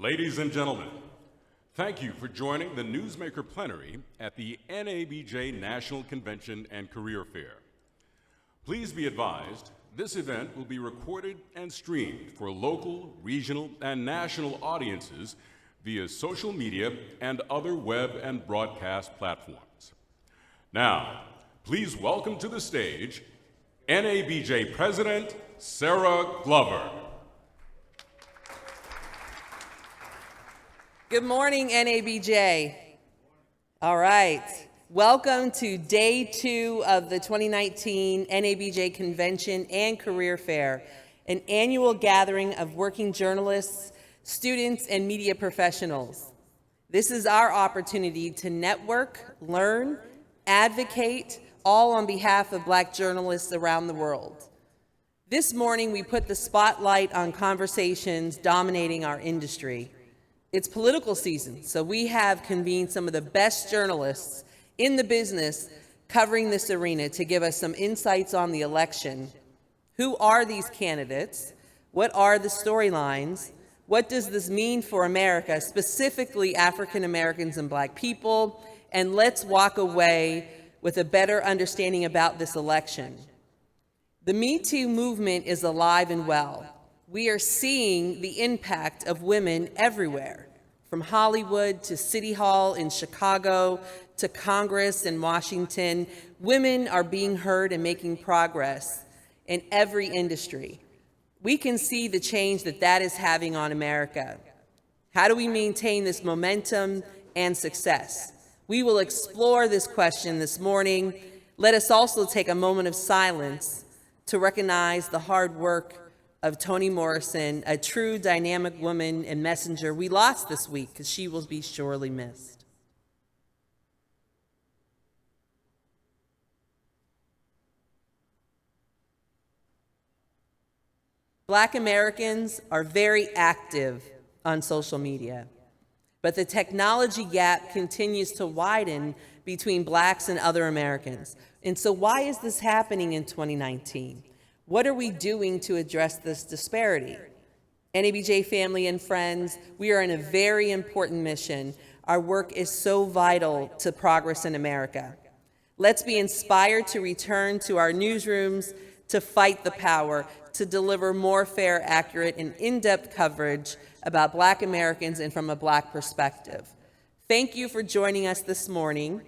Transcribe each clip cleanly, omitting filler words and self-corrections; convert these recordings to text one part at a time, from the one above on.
Ladies and gentlemen, thank you for joining the Newsmaker Plenary at the NABJ National Convention and Career Fair. Please be advised, this event will be recorded and streamed for local, regional, and national audiences via social media and other web and broadcast platforms. Now, please welcome to the stage NABJ President Sarah Glover. Good morning, NABJ. All right. Welcome to Day 2 of the 2019 NABJ Convention and Career Fair, an annual gathering of working journalists, students, and media professionals. This is our opportunity to network, learn, advocate, all on behalf of Black journalists around the world. This morning, we put the spotlight on conversations dominating our industry. It's political season, so we have convened some of the best journalists in the business covering this arena to give us some insights on the election. Who are these candidates? What are the storylines? What does this mean for America, specifically African Americans and Black people? And let's walk away with a better understanding about this election. The Me Too movement is alive and well. We are seeing the impact of women everywhere, from Hollywood to City Hall in Chicago to Congress in Washington. Women are being heard and making progress in every industry. We can see the change that is having on America. How do we maintain this momentum and success? We will explore this question this morning. Let us also take a moment of silence to recognize the hard work of Toni Morrison, a true dynamic woman and messenger we lost this week because she will be sorely missed. Black Americans are very active on social media, but the technology gap continues to widen between Blacks and other Americans. And so why is this happening in 2019? What are we doing to address this disparity? NABJ family and friends, we are in a very important mission. Our work is so vital to progress in America. Let's be inspired to return to our newsrooms, to fight the power, to deliver more fair, accurate, and in-depth coverage about Black Americans and from a Black perspective. Thank you for joining us this morning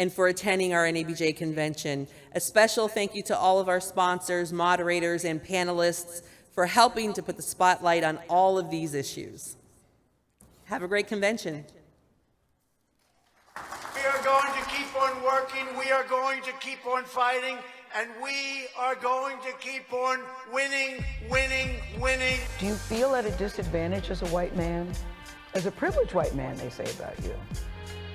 and for attending our NABJ convention. A special thank you to all of our sponsors, moderators, and panelists for helping to put the spotlight on all of these issues. Have a great convention. We are going to keep on working, we are going to keep on fighting, and we are going to keep on winning, winning, winning. Do you feel at a disadvantage as a white man? As a privileged white man, they say about you.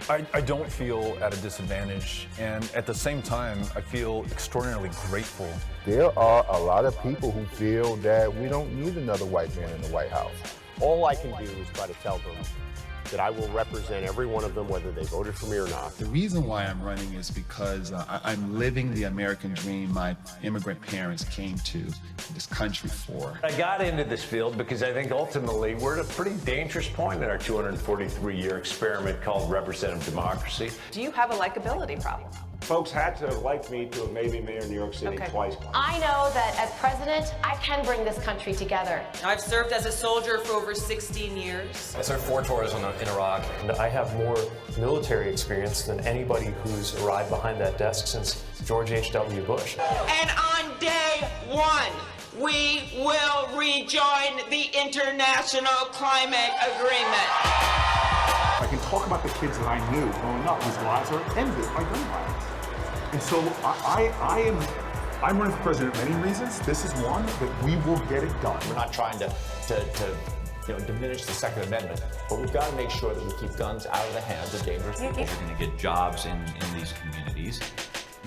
I don't feel at a disadvantage, and at the same time, I feel extraordinarily grateful. There are a lot of people who feel that we don't need another white man in the White House. All I can do is try to tell them that I will represent every one of them, whether they voted for me or not. The reason why I'm running is because I'm living the American dream my immigrant parents came to this country for. I got into this field because I think ultimately we're at a pretty dangerous point in our 243-year experiment called representative democracy. Do you have a likability problem? Folks had to have liked me to have made me mayor of New York City twice. I know that as president, I can bring this country together. I've served as a soldier for over 16 years. I served 4 tours in Iraq. And I have more military experience than anybody who's arrived behind that desk since George H.W. Bush. And on day 1, we will rejoin the International Climate Agreement. I can talk about the kids that I knew growing up whose lives are ended by gun violence. And so I'm running for president for many reasons. This is one that we will get it done. We're not trying to diminish the Second Amendment, but we've got to make sure that we keep guns out of the hands of dangerous people. You're going to get jobs in these communities,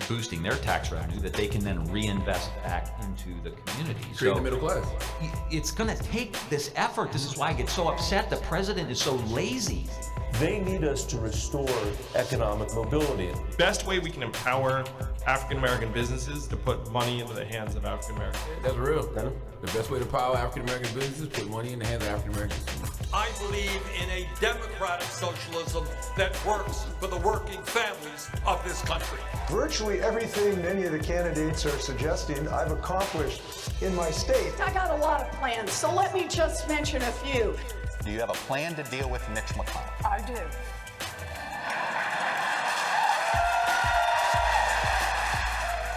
boosting their tax revenue that they can then reinvest back into the community. Create the middle class. It's going to take this effort. This is why I get so upset the president is so lazy. They need us to restore economic mobility. Best way we can empower African American businesses to put money into the hands of African Americans. That's real. The best way to empower African American businesses, put money in the hands of African Americans. I believe in a democratic socialism that works for the working families of this country. Virtually everything many of the candidates are suggesting I've accomplished in my state. I got a lot of plans, so let me just mention a few. Do you have a plan to deal with Mitch McConnell? I do.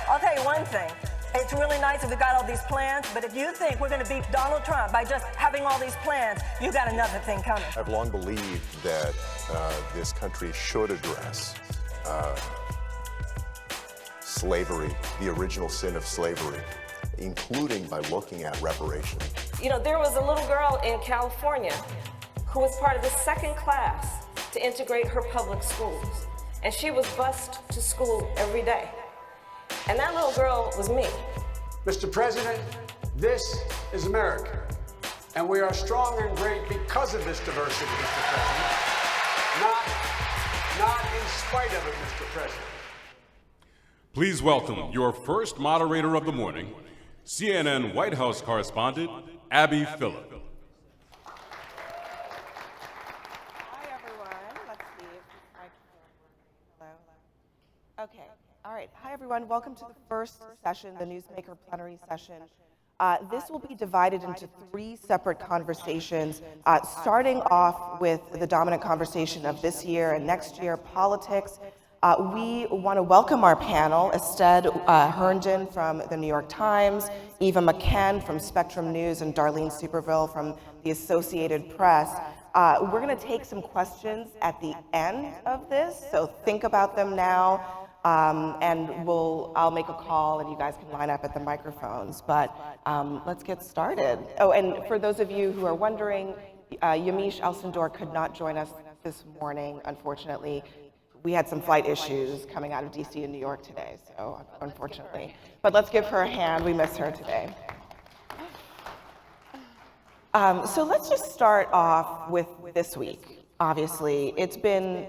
I'll tell you one thing. It's really nice if we got all these plans, but if you think we're going to beat Donald Trump by just having all these plans, you got another thing coming. I've long believed that this country should address slavery, the original sin of slavery, including by looking at reparations. You know, there was a little girl in California who was part of the second class to integrate her public schools. And she was bused to school every day. And that little girl was me. Mr. President, this is America. And we are strong and great because of this diversity, Mr. President. Not in spite of it, Mr. President. Please welcome your first moderator of the morning, CNN White House correspondent, Abby Phillip. Okay. All right. Hi, everyone. Welcome to the first session, the Newsmaker Plenary session. This will be divided into 3 separate conversations, starting off with the dominant conversation of this year and next year, politics. We want to welcome our panel, Ested Herndon from the New York Times, Eva McKen from Spectrum News, and Darlene Superville from the Associated Press. We're going to take some questions at the end of this, so think about them now. And I'll make a call and you guys can line up at the microphones, but let's get started. Oh, and for those of you who are wondering, Yamiche Alcindor could not join us this morning, unfortunately. We had some flight issues coming out of DC and New York today, so unfortunately. But let's give her a hand, we miss her today. So let's just start off with this week. Obviously, it's been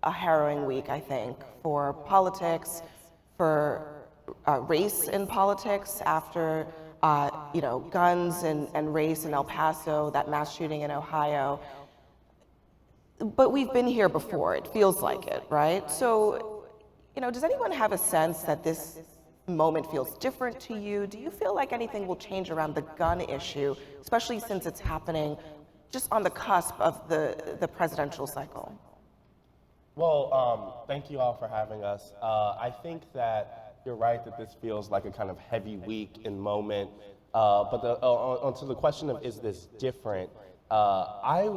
a harrowing week, I think, for politics, for race in politics after guns and race in El Paso, that mass shooting in Ohio. But we've been here before, it feels like it, right? So, does anyone have a sense that this moment feels different to you? Do you feel like anything will change around the gun issue, especially since it's happening just on the cusp of the presidential cycle? Well, thank you all for having us. I think that you're right that this feels like a kind of heavy week and moment. But onto the question of is this different, I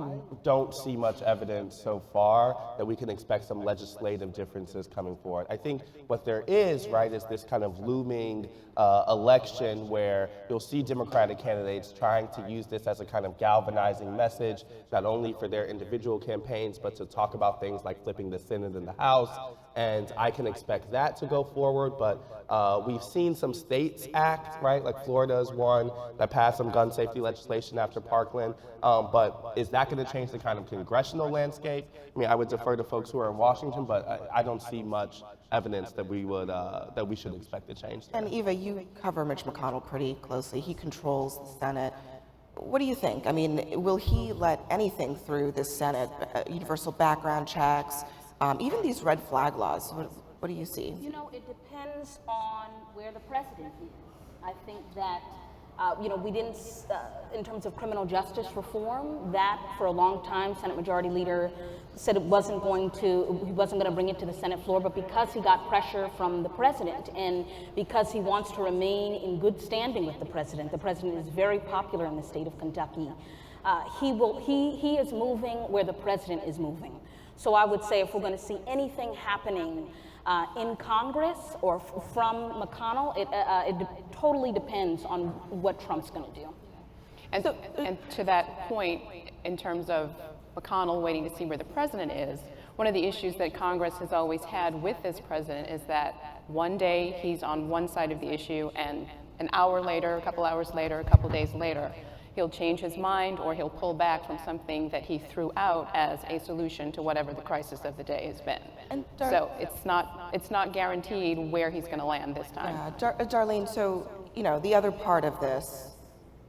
don't see much evidence so far that we can expect some legislative differences coming forward. I think what there is, right, is this kind of looming election where you'll see Democratic candidates trying to use this as a kind of galvanizing message, not only for their individual campaigns, but to talk about things like flipping the Senate and the House. And I can expect that to go forward, but we've seen some states act, right? Like Florida is one that passed some gun safety legislation after Parkland. But is that going to change the kind of congressional landscape? I mean, I would defer to folks who are in Washington, but I don't see much evidence that we should expect to change that. And Eva, you cover Mitch McConnell pretty closely. He controls the Senate. What do you think? I mean, will he let anything through the Senate? Universal background checks, even these red flag laws. What do you see? It depends on where the president is. I think that, we didn't, in terms of criminal justice reform, that for a long time, Senate Majority Leader said he wasn't going to bring it to the Senate floor, but because he got pressure from the president and because he wants to remain in good standing with the president is very popular in the state of Kentucky. He is moving where the president is moving. So I would say if we're going to see anything happening in Congress or from McConnell, it totally depends on what Trump's going to do. And to that point, in terms of McConnell waiting to see where the president is, one of the issues that Congress has always had with this president is that one day he's on one side of the issue and an hour later, a couple hours later, a couple days later, he'll change his mind or he'll pull back from something that he threw out as a solution to whatever the crisis of the day has been. So it's not guaranteed where he's going to land this time. Darlene, so, you know, the other part of this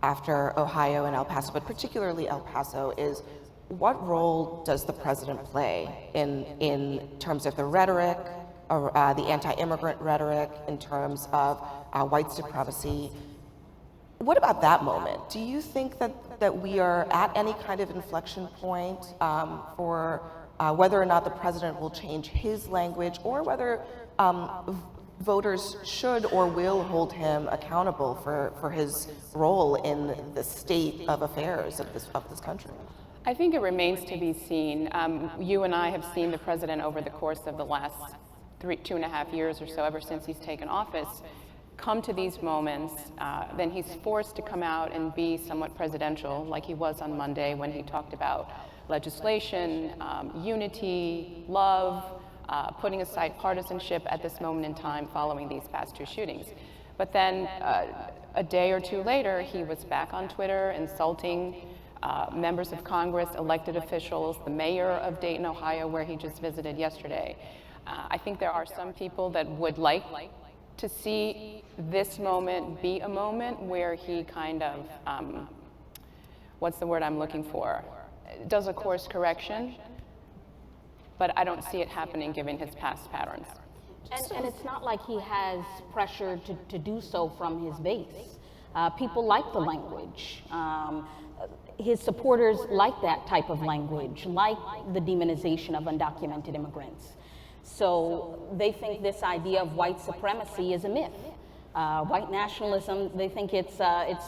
after Ohio and El Paso, but particularly El Paso, is what role does the president play in terms of the rhetoric, or the anti-immigrant rhetoric, in terms of white supremacy? What about that moment? Do you think that we are at any kind of inflection point for whether or not the president will change his language, or whether voters should or will hold him accountable for his role in the state of affairs of this country? I think it remains to be seen. You and I have seen the president over the course of the last 2.5 years or so, ever since he's taken office, come to these moments, then he's forced to come out and be somewhat presidential, like he was on Monday when he talked about legislation, unity, love, putting aside partisanship at this moment in time following these past 2 shootings. But then a day or 2 later, he was back on Twitter insulting members of Congress, elected officials, the mayor of Dayton, Ohio, where he just visited yesterday. I think there are some people that would like to see this moment be a moment where he kind of, what's the word I'm looking for, does a course correction, but I don't see it happening given his past patterns. And it's not like he has pressure to do so from his base. People like the language. His supporters like that type of language, like the demonization of undocumented immigrants. So they think this idea of white supremacy is a myth. White nationalism, they think it's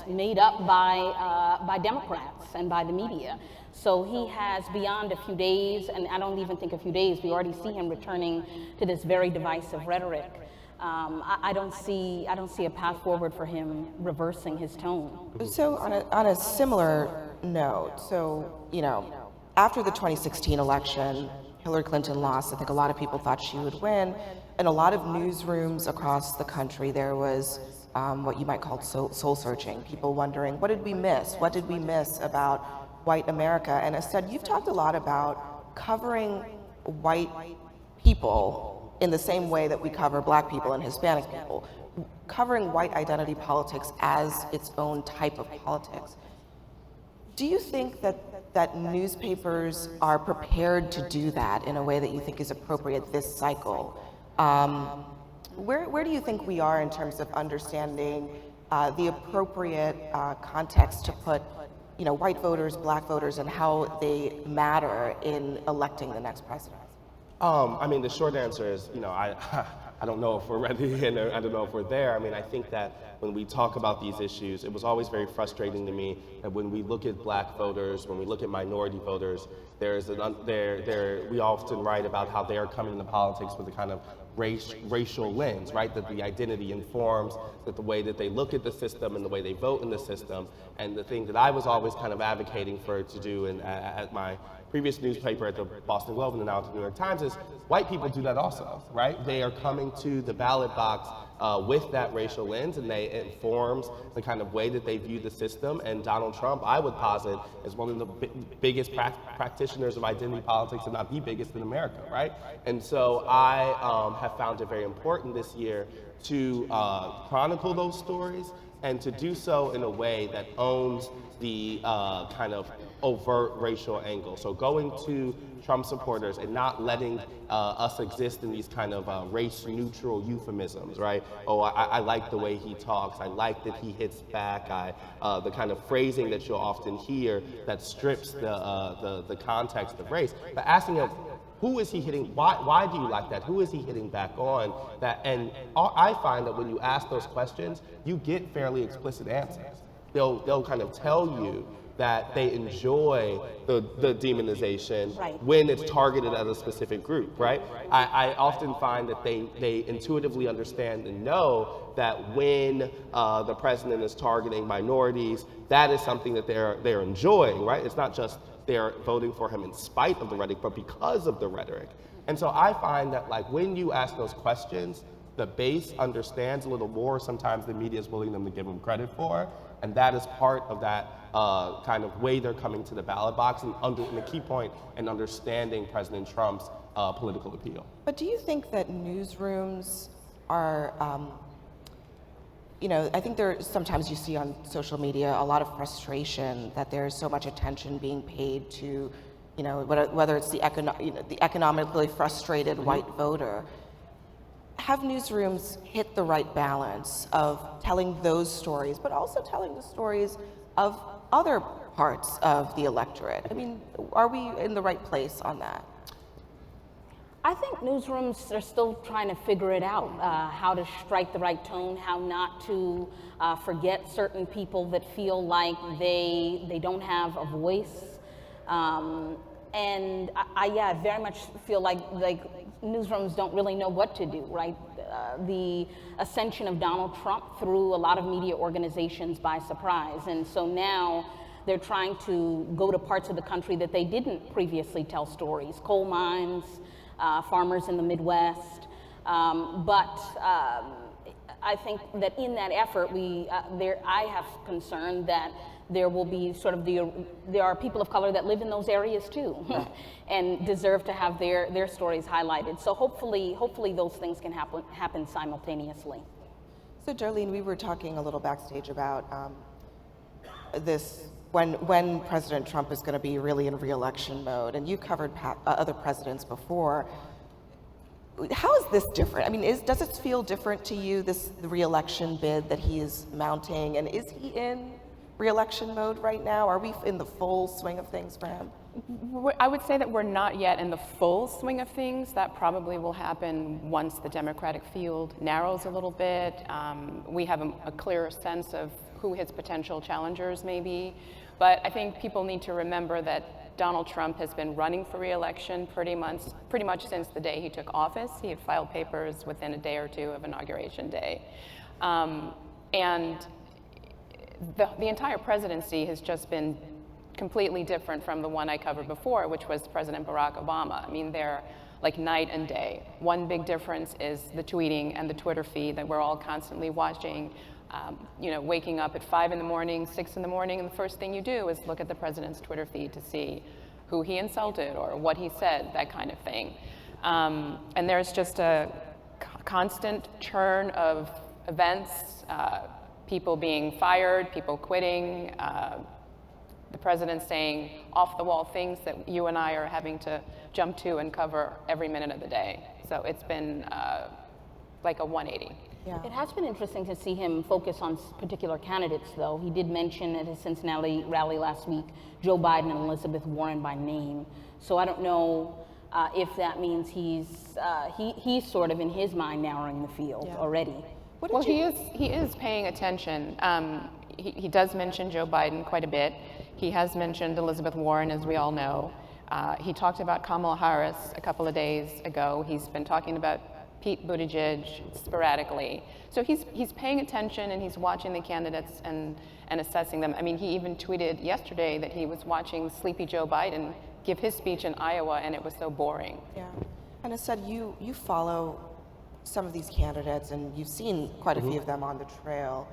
made up by Democrats and by the media. So he has, beyond a few days, and I don't even think a few days, we already see him returning to this very divisive rhetoric. I don't see a path forward for him reversing his tone. So on a similar note, so, you know, after the 2016 election, Hillary Clinton lost. I think a lot of people thought she would win. In a lot of newsrooms across the country, there was what you might call soul searching. People wondering, what did we miss? What did we miss about white America? And instead, you've talked a lot about covering white people in the same way that we cover black people and Hispanic people, covering white identity politics as its own type of politics. Do you think that newspapers are prepared to do that in a way that you think is appropriate this cycle? Where do you think we are in terms of understanding the appropriate context to put, you know, white voters, black voters, and how they matter in electing the next president? I mean, the short answer is, you know, I don't know if we're ready and I don't know if we're there. I mean, I think that when we talk about these issues, it was always very frustrating to me that when we look at black voters, when we look at minority voters, we often write about how they are coming into politics with a kind of racial lens, right? That the identity informs that the way that they look at the system and the way they vote in the system. And the thing that I was always kind of advocating for to do at my previous newspaper at the Boston Globe and now at the New York Times is white people do that also, right? They are coming to the ballot box with that racial lens, and it informs the kind of way that they view the system. And Donald Trump, I would posit, is one of the biggest practitioners of identity politics, and not the biggest in America, right? And so I have found it very important this year to chronicle those stories and to do so in a way that owns the kind of overt racial angle. So going to Trump supporters and not letting us exist in these kind of race-neutral euphemisms, right? Oh, I like the way he talks. I like that he hits back. The kind of phrasing that you'll often hear that strips the context of race. But asking him, who is he hitting? Why do you like that? Who is he hitting back on? And I find that when you ask those questions, you get fairly explicit answers. They'll kind of tell you that they enjoy the demonization when it's targeted at a specific group, right? I often find that they intuitively understand and know that when the president is targeting minorities, that is something that they're enjoying, right? It's not just they're voting for him in spite of the rhetoric, but because of the rhetoric. And so I find that, like, when you ask those questions, the base understands a little more sometimes the media is willing them to give them credit for. And that is part of that kind of way they're coming to the ballot box, and the key point in understanding President Trump's political appeal. But do you think that newsrooms are, I think sometimes you see on social media a lot of frustration that there's so much attention being paid to, whether it's the economically frustrated white voter. Have newsrooms hit the right balance of telling those stories, but also telling the stories of other parts of the electorate? I mean, are we in the right place on that? I think newsrooms are still trying to figure it out, how to strike the right tone, how not to forget certain people that feel like they don't have a voice. And I very much feel like newsrooms don't really know what to do, right? The ascension of Donald Trump threw a lot of media organizations by surprise. And so now they're trying to go to parts of the country that they didn't previously tell stories, coal mines, farmers in the Midwest. But I think that in that effort, I have concern that there will be there are people of color that live in those areas too, and deserve to have their stories highlighted. So hopefully those things can happen simultaneously. So Darlene, we were talking a little backstage about this, when President Trump is going to be really in re-election mode, and you covered other presidents before. How is this different? I mean, does it feel different to you, the re-election bid that he is mounting, and is he in re-election mode right now? Are we in the full swing of things for him? I would say that we're not yet in the full swing of things. That probably will happen once the Democratic field narrows a little bit. We have a clearer sense of who his potential challengers may be. But I think people need to remember that Donald Trump has been running for re-election pretty much since the day he took office. He had filed papers within a day or two of Inauguration Day. And the entire presidency has just been completely different from the one I covered before, which was President Barack Obama. I mean, they're like night and day. One big difference is the tweeting and the Twitter feed that we're all constantly watching. Waking up at 5 in the morning, 6 in the morning, and the first thing you do is look at the president's Twitter feed to see who he insulted or what he said, that kind of thing. And there's just a constant churn of events, people being fired, people quitting, the president saying off-the-wall things that you and I are having to jump to and cover every minute of the day. So it's been like a 180. Yeah. It has been interesting to see him focus on particular candidates, though. He did mention at his Cincinnati rally last week Joe Biden and Elizabeth Warren by name. So I don't know if that means he's sort of in his mind narrowing the field already. Well, he is paying attention. He does mention Joe Biden quite a bit. He has mentioned Elizabeth Warren, as we all know. He talked about Kamala Harris a couple of days ago. He's been talking about Pete Buttigieg sporadically. So he's paying attention and he's watching the candidates and assessing them. I mean, he even tweeted yesterday that he was watching Sleepy Joe Biden give his speech in Iowa and it was so boring. Yeah. And Asad, you follow some of these candidates and you've seen quite a few of them on the trail.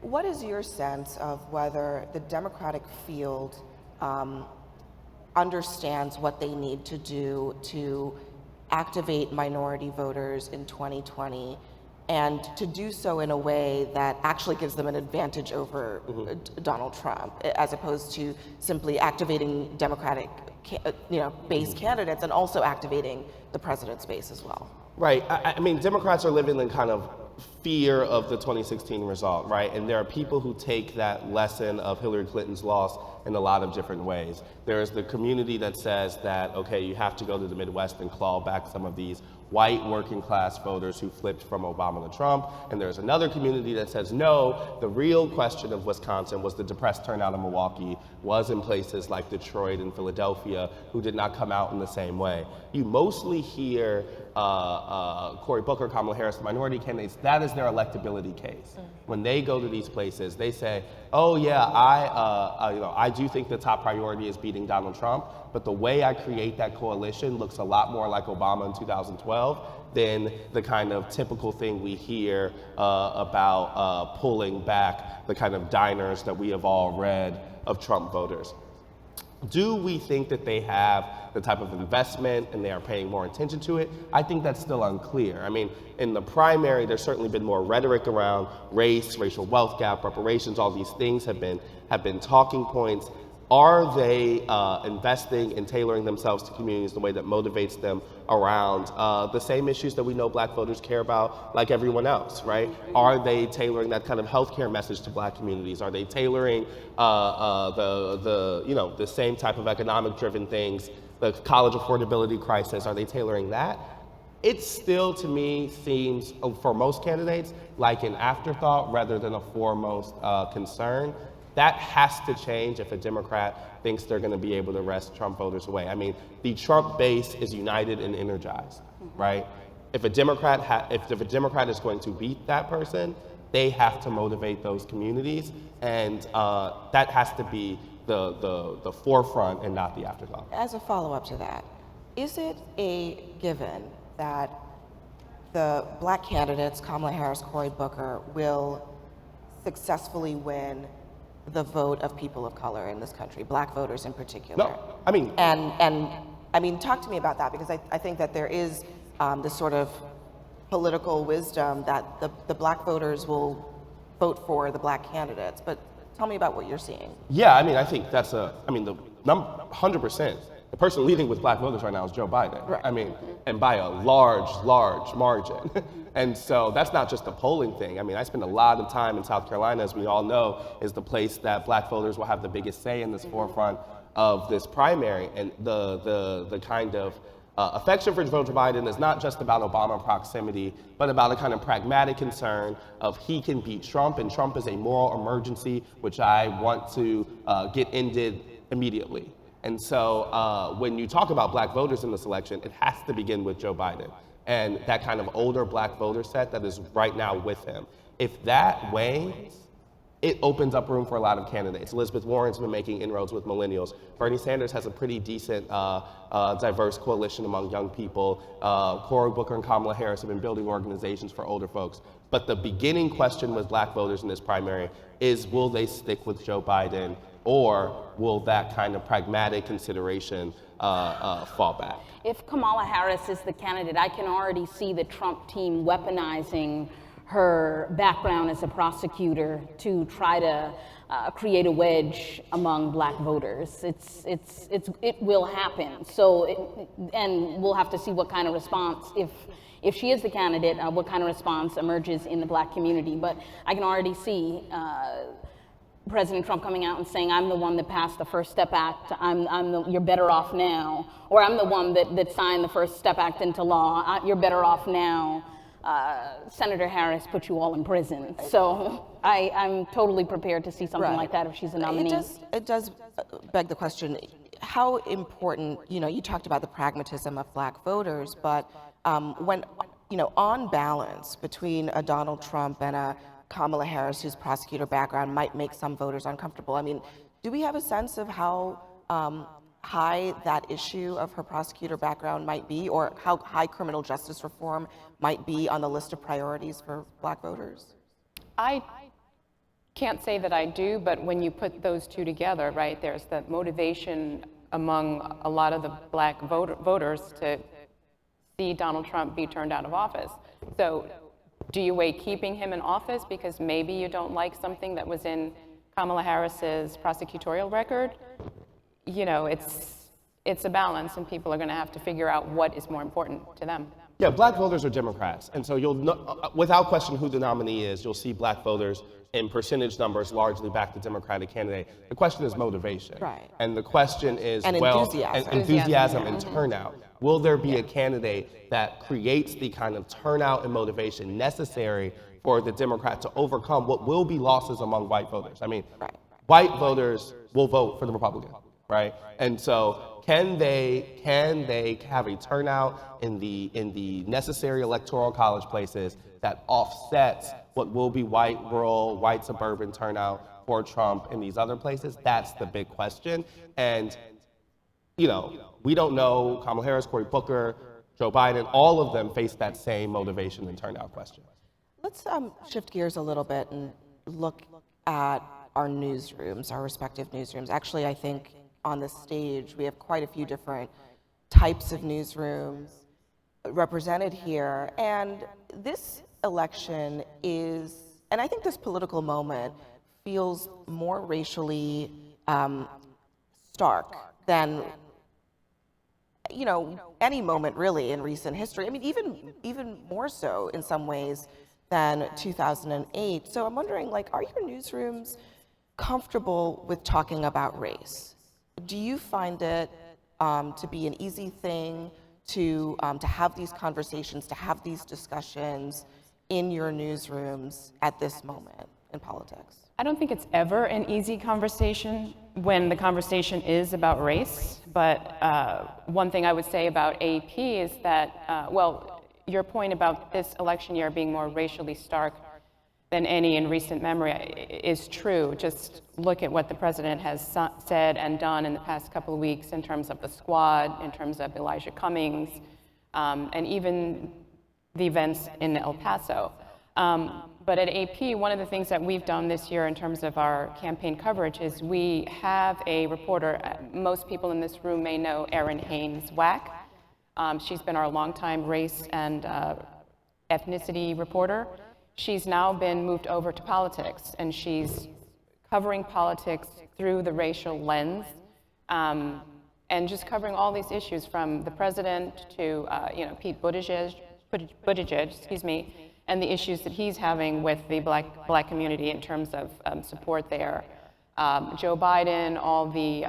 What is your sense of whether the Democratic field understands what they need to do to activate minority voters in 2020 and to do so in a way that actually gives them an advantage over Donald Trump, as opposed to simply activating Democratic base candidates and also activating the president's base as well? Right. I mean, Democrats are living in kind of fear of the 2016 result, right? And there are people who take that lesson of Hillary Clinton's loss in a lot of different ways. There is the community that says that, okay, you have to go to the Midwest and claw back some of these white working class voters who flipped from Obama to Trump. And there's another community that says, no, the real question of Wisconsin was the depressed turnout in Milwaukee, was in places like Detroit and Philadelphia, who did not come out in the same way. You mostly hear Cory Booker, Kamala Harris, the minority candidates, that is their electability case. When they go to these places, they say, oh yeah, I do think the top priority is beating Donald Trump, but the way I create that coalition looks a lot more like Obama in 2012 2012 than the kind of typical thing we hear about pulling back the kind of diners that we have all read of Trump voters. Do we think that they have the type of investment and they are paying more attention to it? I think that's still unclear. I mean, in the primary, there's certainly been more rhetoric around race, racial wealth gap, reparations, all these things have been talking points. Are they investing and tailoring themselves to communities the way that motivates them around the same issues that we know Black voters care about, like everyone else, right? Are they tailoring that kind of healthcare message to Black communities? Are they tailoring the same type of economic-driven things, the college affordability crisis? Are they tailoring that? It still, to me, seems, for most candidates, like an afterthought rather than a foremost concern. That has to change if a Democrat thinks they're going to be able to wrest Trump voters away. I mean, the Trump base is united and energized, right? If a Democrat is going to beat that person, they have to motivate those communities, and that has to be the forefront and not the afterthought. As a follow-up to that, is it a given that the Black candidates, Kamala Harris, Cory Booker, will successfully win the vote of people of color in this country, Black voters in particular? No, I mean... And I mean, talk to me about that, because I think that there is this sort of political wisdom that the Black voters will vote for the Black candidates, but tell me about what you're seeing. Yeah, I mean, I think that's 100%. The person leading with Black voters right now is Joe Biden. Right. I mean, and by a large, large margin. And so that's not just a polling thing. I mean, I spend a lot of time in South Carolina, as we all know, is the place that Black voters will have the biggest say in this forefront of this primary. And the kind of affection for Joe Biden is not just about Obama proximity, but about a kind of pragmatic concern of he can beat Trump, and Trump is a moral emergency, which I want to get ended immediately. And so when you talk about Black voters in this election, it has to begin with Joe Biden and that kind of older Black voter set that is right now with him. If that wanes, it opens up room for a lot of candidates. Elizabeth Warren's been making inroads with millennials. Bernie Sanders has a pretty decent, diverse coalition among young people. Cory Booker and Kamala Harris have been building organizations for older folks. But the beginning question with Black voters in this primary is, will they stick with Joe Biden, or will that kind of pragmatic consideration fall back? If Kamala Harris is the candidate, I can already see the Trump team weaponizing her background as a prosecutor to try to create a wedge among Black voters. It will happen. So, and we'll have to see what kind of response, if she is the candidate, what kind of response emerges in the Black community. But I can already see President Trump coming out and saying, I'm the one that passed the First Step Act, you're better off now, or I'm the one that signed the First Step Act into law, you're better off now. Senator Harris put you all in prison. So I'm totally prepared to see something like that if she's a nominee. It does beg the question, how important, you talked about the pragmatism of Black voters, but when, on balance between a Donald Trump and a Kamala Harris, whose prosecutor background might make some voters uncomfortable. I mean, do we have a sense of how high that issue of her prosecutor background might be, or how high criminal justice reform might be on the list of priorities for Black voters? I can't say that I do, but when you put those two together, right, there's the motivation among a lot of the Black voters to see Donald Trump be turned out of office. So do you weigh keeping him in office because maybe you don't like something that was in Kamala Harris's prosecutorial record? It's a balance, and people are going to have to figure out what is more important to them. Yeah, Black voters are Democrats, and so you'll know, without question who the nominee is, you'll see Black voters in percentage numbers largely back the Democratic candidate. The question is motivation. Right. And the question is, enthusiasm and turnout. Will there be a candidate that creates the kind of turnout and motivation necessary for the Democrat to overcome what will be losses among white voters? I mean, white voters will vote for the Republican, right? And so can they have a turnout in the necessary electoral college places that offsets what will be white rural, white suburban turnout for Trump in these other places? That's the big question. And we don't know Kamala Harris, Cory Booker, Joe Biden, all of them face that same motivation and turnout question. Let's shift gears a little bit and look at our newsrooms, our respective newsrooms. Actually, I think on the stage we have quite a few different types of newsrooms represented here. And this election is, and I think this political moment feels more racially stark than any moment really in recent history. I mean, even more so in some ways than 2008. So I'm wondering, are your newsrooms comfortable with talking about race? Do you find it to be an easy thing to have these conversations, to have these discussions in your newsrooms at this moment in politics? I don't think it's ever an easy conversation when the conversation is about race, but one thing I would say about AP is that, your point about this election year being more racially stark than any in recent memory is true. Just look at what the president has said and done in the past couple of weeks in terms of the squad, in terms of Elijah Cummings, and even the events in El Paso. But at AP, one of the things that we've done this year in terms of our campaign coverage is we have a reporter. Most people in this room may know Erin Haynes-Wack. She's been our longtime race and ethnicity reporter. She's now been moved over to politics, and she's covering politics through the racial lens, and just covering all these issues from the president to Pete Buttigieg, and the issues that he's having with the black community in terms of support there. Joe Biden, all the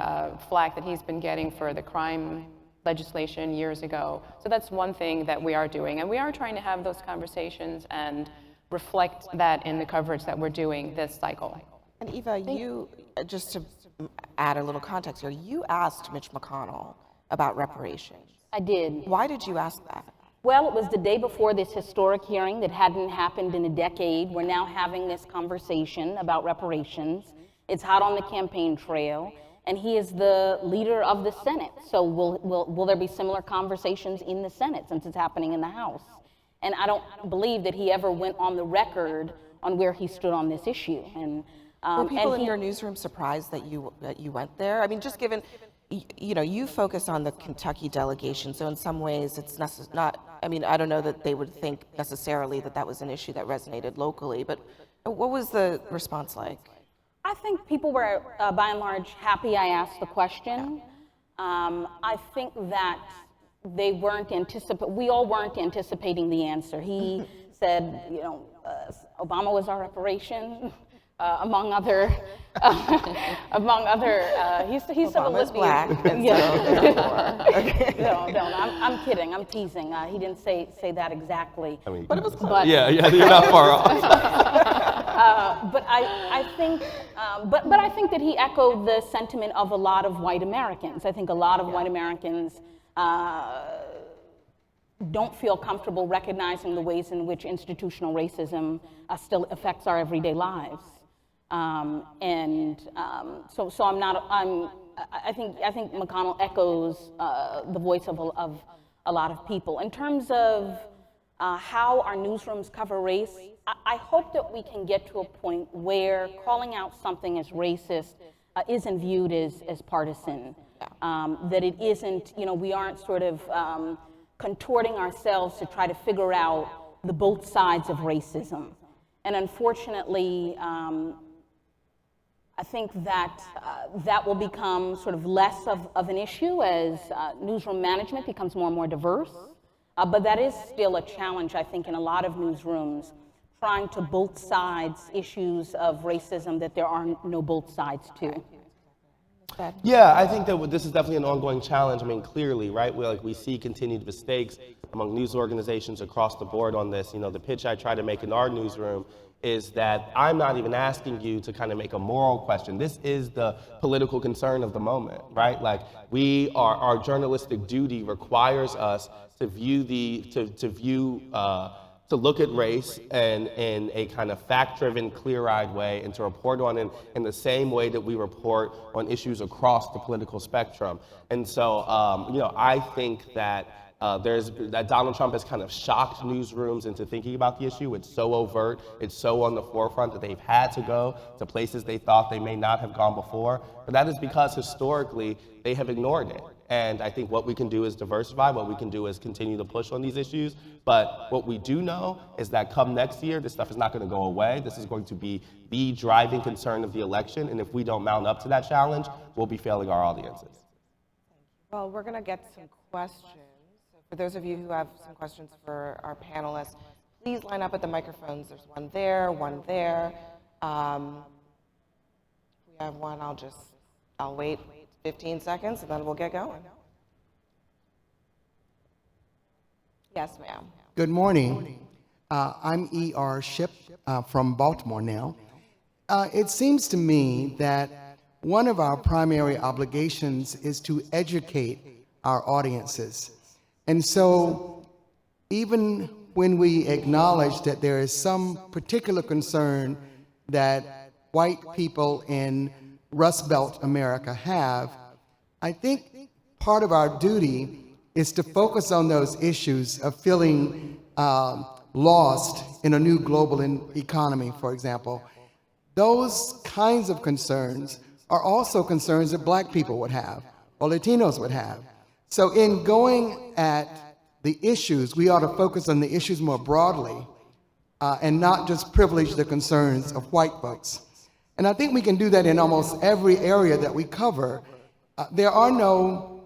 flack that he's been getting for the crime legislation years ago. So that's one thing that we are doing, and we are trying to have those conversations and reflect that in the coverage that we're doing this cycle. And Eva, you, just to add a little context here, you asked Mitch McConnell about reparations. I did. Why did you ask that? Well, it was the day before this historic hearing that hadn't happened in a decade. We're now having this conversation about reparations. It's hot on the campaign trail, and he is the leader of the Senate. So will there be similar conversations in the Senate since it's happening in the House? And I don't believe that he ever went on the record on where he stood on this issue. And were people in your newsroom surprised that you went there? I mean, just given, you focus on the Kentucky delegation, so in some ways it's not. I mean, I don't know that they would think necessarily that was an issue that resonated locally. But what was the response like? I think people were, by and large, happy I asked the question. I think that they weren't we all weren't anticipating the answer. He said, Obama was our reparation, among other, he's so Obama's Olympian. Black. I'm kidding, I'm teasing. He didn't say that exactly. I mean, but it was close. Yeah, you're not far off. But I think that he echoed the sentiment of a lot of white Americans. I think a lot of white Americans don't feel comfortable recognizing the ways in which institutional racism still affects our everyday lives. So I think McConnell echoes the voice of a lot of people. In terms of how our newsrooms cover race, I hope that we can get to a point where calling out something as racist isn't viewed as partisan. That it isn't, we aren't sort of contorting ourselves to try to figure out the both sides of racism. And unfortunately, I think that that will become sort of less of an issue as newsroom management becomes more and more diverse. But that is still a challenge, I think, in a lot of newsrooms, trying to both sides issues of racism that there are no both sides to. Yeah, I think that this is definitely an ongoing challenge. I mean, clearly, right? We see continued mistakes among news organizations across the board on this. The pitch I try to make in our newsroom is that I'm not even asking you to kind of make a moral question. This is the political concern of the moment, right? Our journalistic duty requires us to look at race in a kind of fact-driven, clear-eyed way, and to report on it in the same way that we report on issues across the political spectrum. And so, I think that that Donald Trump has kind of shocked newsrooms into thinking about the issue. It's so overt, it's so on the forefront that they've had to go to places they thought they may not have gone before. But that is because historically they have ignored it. And I think what we can do is diversify, what we can do is continue to push on these issues. But what we do know is that come next year, this stuff is not going to go away. This is going to be the driving concern of the election. And if we don't mount up to that challenge, we'll be failing our audiences. Well, we're going to get some questions. So for those of you who have some questions for our panelists, please line up at the microphones. There's one there, one there. If we have one, I'll wait 15 seconds and then we'll get going. Yes, ma'am. Good morning. I'm E.R. Ship from Baltimore now. It seems to me that one of our primary obligations is to educate our audiences. And so even when we acknowledge that there is some particular concern that white people in Rust Belt America have, I think part of our duty is to focus on those issues of feeling lost in a new global economy, for example. Those kinds of concerns are also concerns that black people would have, or Latinos would have. So in going at the issues, we ought to focus on the issues more broadly and not just privilege the concerns of white folks. And I think we can do that in almost every area that we cover. There are no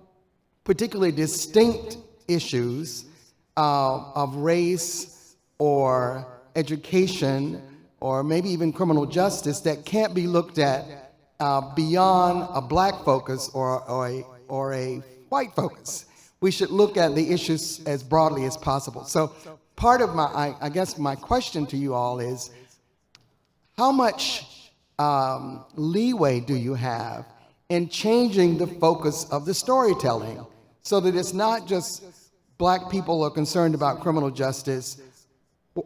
particularly distinct issues of race or education or maybe even criminal justice that can't be looked at beyond a black focus or a white focus. We should look at the issues as broadly as possible. So part of I guess my question to you all is, how much leeway do you have in changing the focus of the storytelling so that it's not just black people are concerned about criminal justice,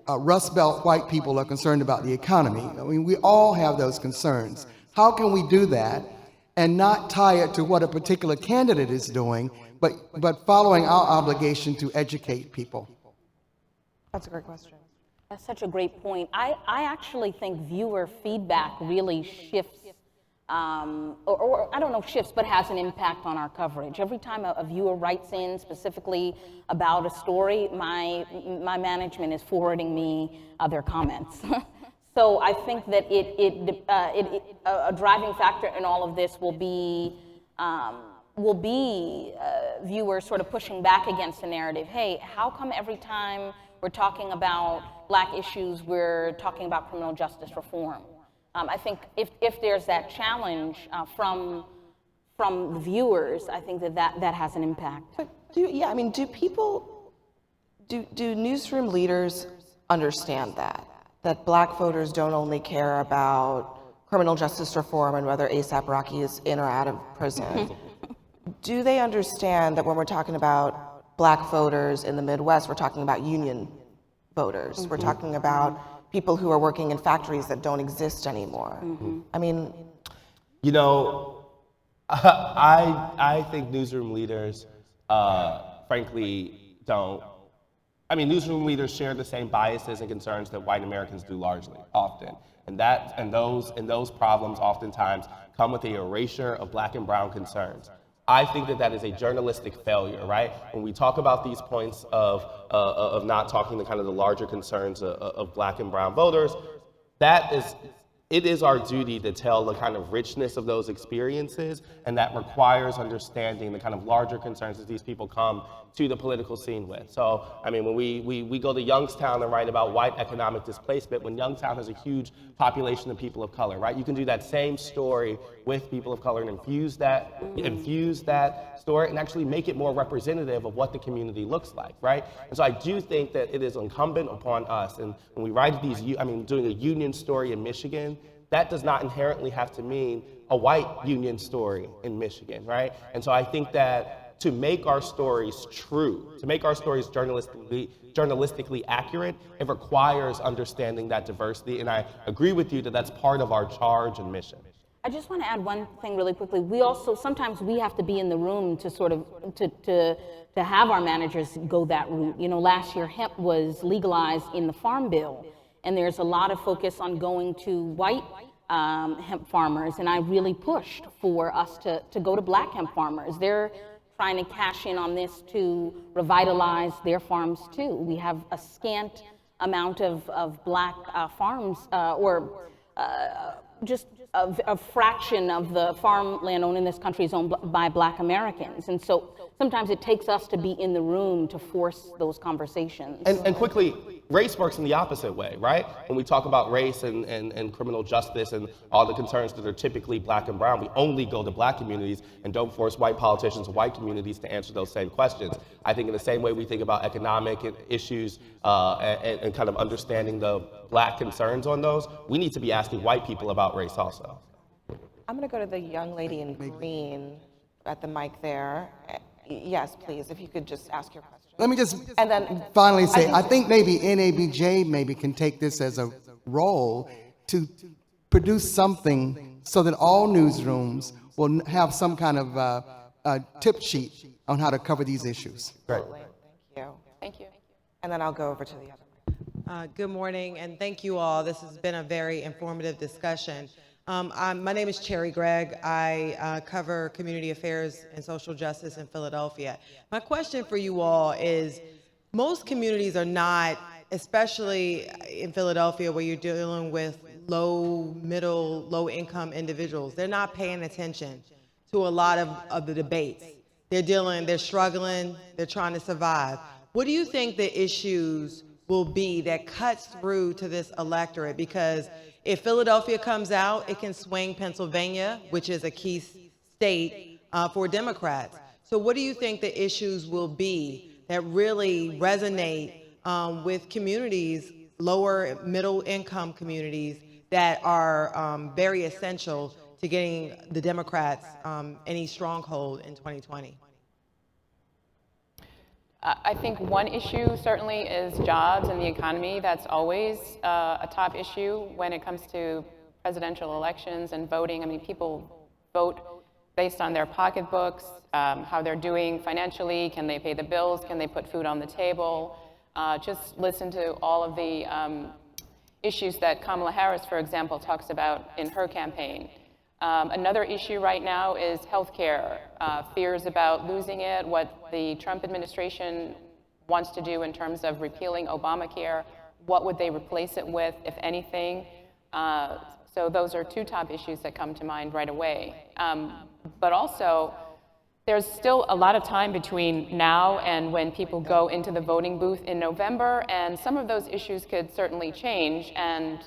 Rust Belt white people are concerned about the economy? I mean, we all have those concerns. How can we do that and not tie it to what a particular candidate is doing, but following our obligation to educate people? That's a great question. That's such a great point. I actually think viewer feedback really shifts, or I don't know if shifts, but has an impact on our coverage. Every time a viewer writes in specifically about a story, my management is forwarding me their comments. So I think that a driving factor in all of this will be viewers sort of pushing back against the narrative. Hey, how come every time we're talking about black issues, we're talking about criminal justice reform? I think if there's that challenge from the viewers, I think that has an impact. But do newsroom leaders understand that black voters don't only care about criminal justice reform and whether A$AP Rocky is in or out of prison? Do they understand that when we're talking about black voters in the Midwest, we're talking about union voters? Mm-hmm. We're talking about people who are working in factories that don't exist anymore. Mm-hmm. I mean, you know, I think newsroom leaders, frankly, don't. I mean, newsroom leaders share the same biases and concerns that white Americans do largely, often. And those problems oftentimes come with the erasure of black and brown concerns. I think that is a journalistic failure, right? When we talk about these points of not talking the kind of the larger concerns of black and brown voters, it is our duty to tell the kind of richness of those experiences, and that requires understanding the kind of larger concerns that these people come to the political scene with. So, I mean, when we go to Youngstown and write about white economic displacement, when Youngstown has a huge population of people of color, right? You can do that same story with people of color and infuse that story and actually make it more representative of what the community looks like, right? And so I do think that it is incumbent upon us, and when we write doing a union story in Michigan, that does not inherently have to mean a white union story in Michigan, right? And so I think that to make our stories true, to make our stories journalistically accurate, it requires understanding that diversity. And I agree with you that that's part of our charge and mission. I just want to add one thing really quickly. We also, sometimes we have to be in the room to sort of, to have our managers go that route. You know, last year hemp was legalized in the Farm Bill, and there's a lot of focus on going to white hemp farmers, and I really pushed for us to go to black hemp farmers. They're trying to cash in on this to revitalize their farms too. We have a scant amount of black farms, just a fraction of the farmland owned in this country is owned by black Americans. And so sometimes it takes us to be in the room to force those conversations. And quickly, race works in the opposite way, right? When we talk about race and criminal justice and all the concerns that are typically black and brown, we only go to black communities and don't force white politicians or white communities to answer those same questions. I think in the same way we think about economic issues and kind of understanding the black concerns on those, we need to be asking white people about race also. I'm going to go to the young lady in green at the mic there. Yes, please, if you could just ask your question. Let me just and then finally say, I think maybe NABJ maybe can take this as a role to produce something so that all newsrooms will have some kind of tip sheet on how to cover these issues. Great. Thank you. Thank you. And then I'll go over to the other. Good morning, and thank you all. This has been a very informative discussion. My name is Cherry Gregg. I cover community affairs and social justice in Philadelphia. My question for you all is, most communities are not, especially in Philadelphia where you're dealing with low, middle, low-income individuals, they're not paying attention to a lot of the debates. They're struggling, they're trying to survive. What do you think the issues will be that cuts through to this electorate? Because if Philadelphia comes out, it can swing Pennsylvania, which is a key state for Democrats. So what do you think the issues will be that really resonate with communities, lower middle income communities that are very essential to getting the Democrats any stronghold in 2020? I think one issue certainly is jobs and the economy. That's always a top issue when it comes to presidential elections and voting. I mean, people vote based on their pocketbooks, how they're doing financially, can they pay the bills, can they put food on the table. Just listen to all of the issues that Kamala Harris, for example, talks about in her campaign. Another issue right now is healthcare, fears about losing it, what the Trump administration wants to do in terms of repealing Obamacare. What would they replace it with, if anything? So those are two top issues that come to mind right away. But also, there's still a lot of time between now and when people go into the voting booth in November, and some of those issues could certainly change. And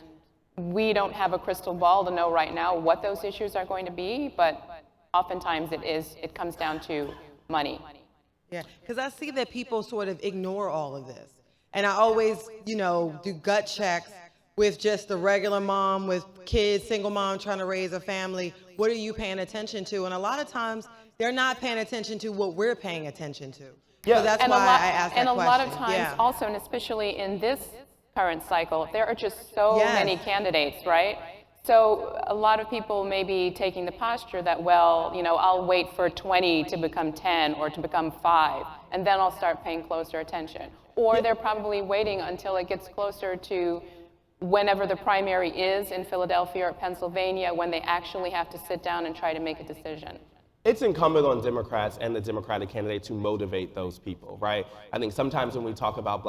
we don't have a crystal ball to know right now what those issues are going to be, but oftentimes it comes down to money. Yeah, because I see that people sort of ignore all of this. And I always, do gut checks with just the regular mom with kids, single mom trying to raise a family. What are you paying attention to? And a lot of times they're not paying attention to what we're paying attention to. Yeah, so that's why I asked that question. And a lot of times also, and especially in this current cycle, there are just so many candidates, right? So a lot of people may be taking the posture that, well, I'll wait for 20 to become 10 or to become 5, and then I'll start paying closer attention. Or they're probably waiting until it gets closer to whenever the primary is in Philadelphia or Pennsylvania, when they actually have to sit down and try to make a decision. It's incumbent on Democrats and the Democratic candidate to motivate those people, right? I think sometimes when we talk about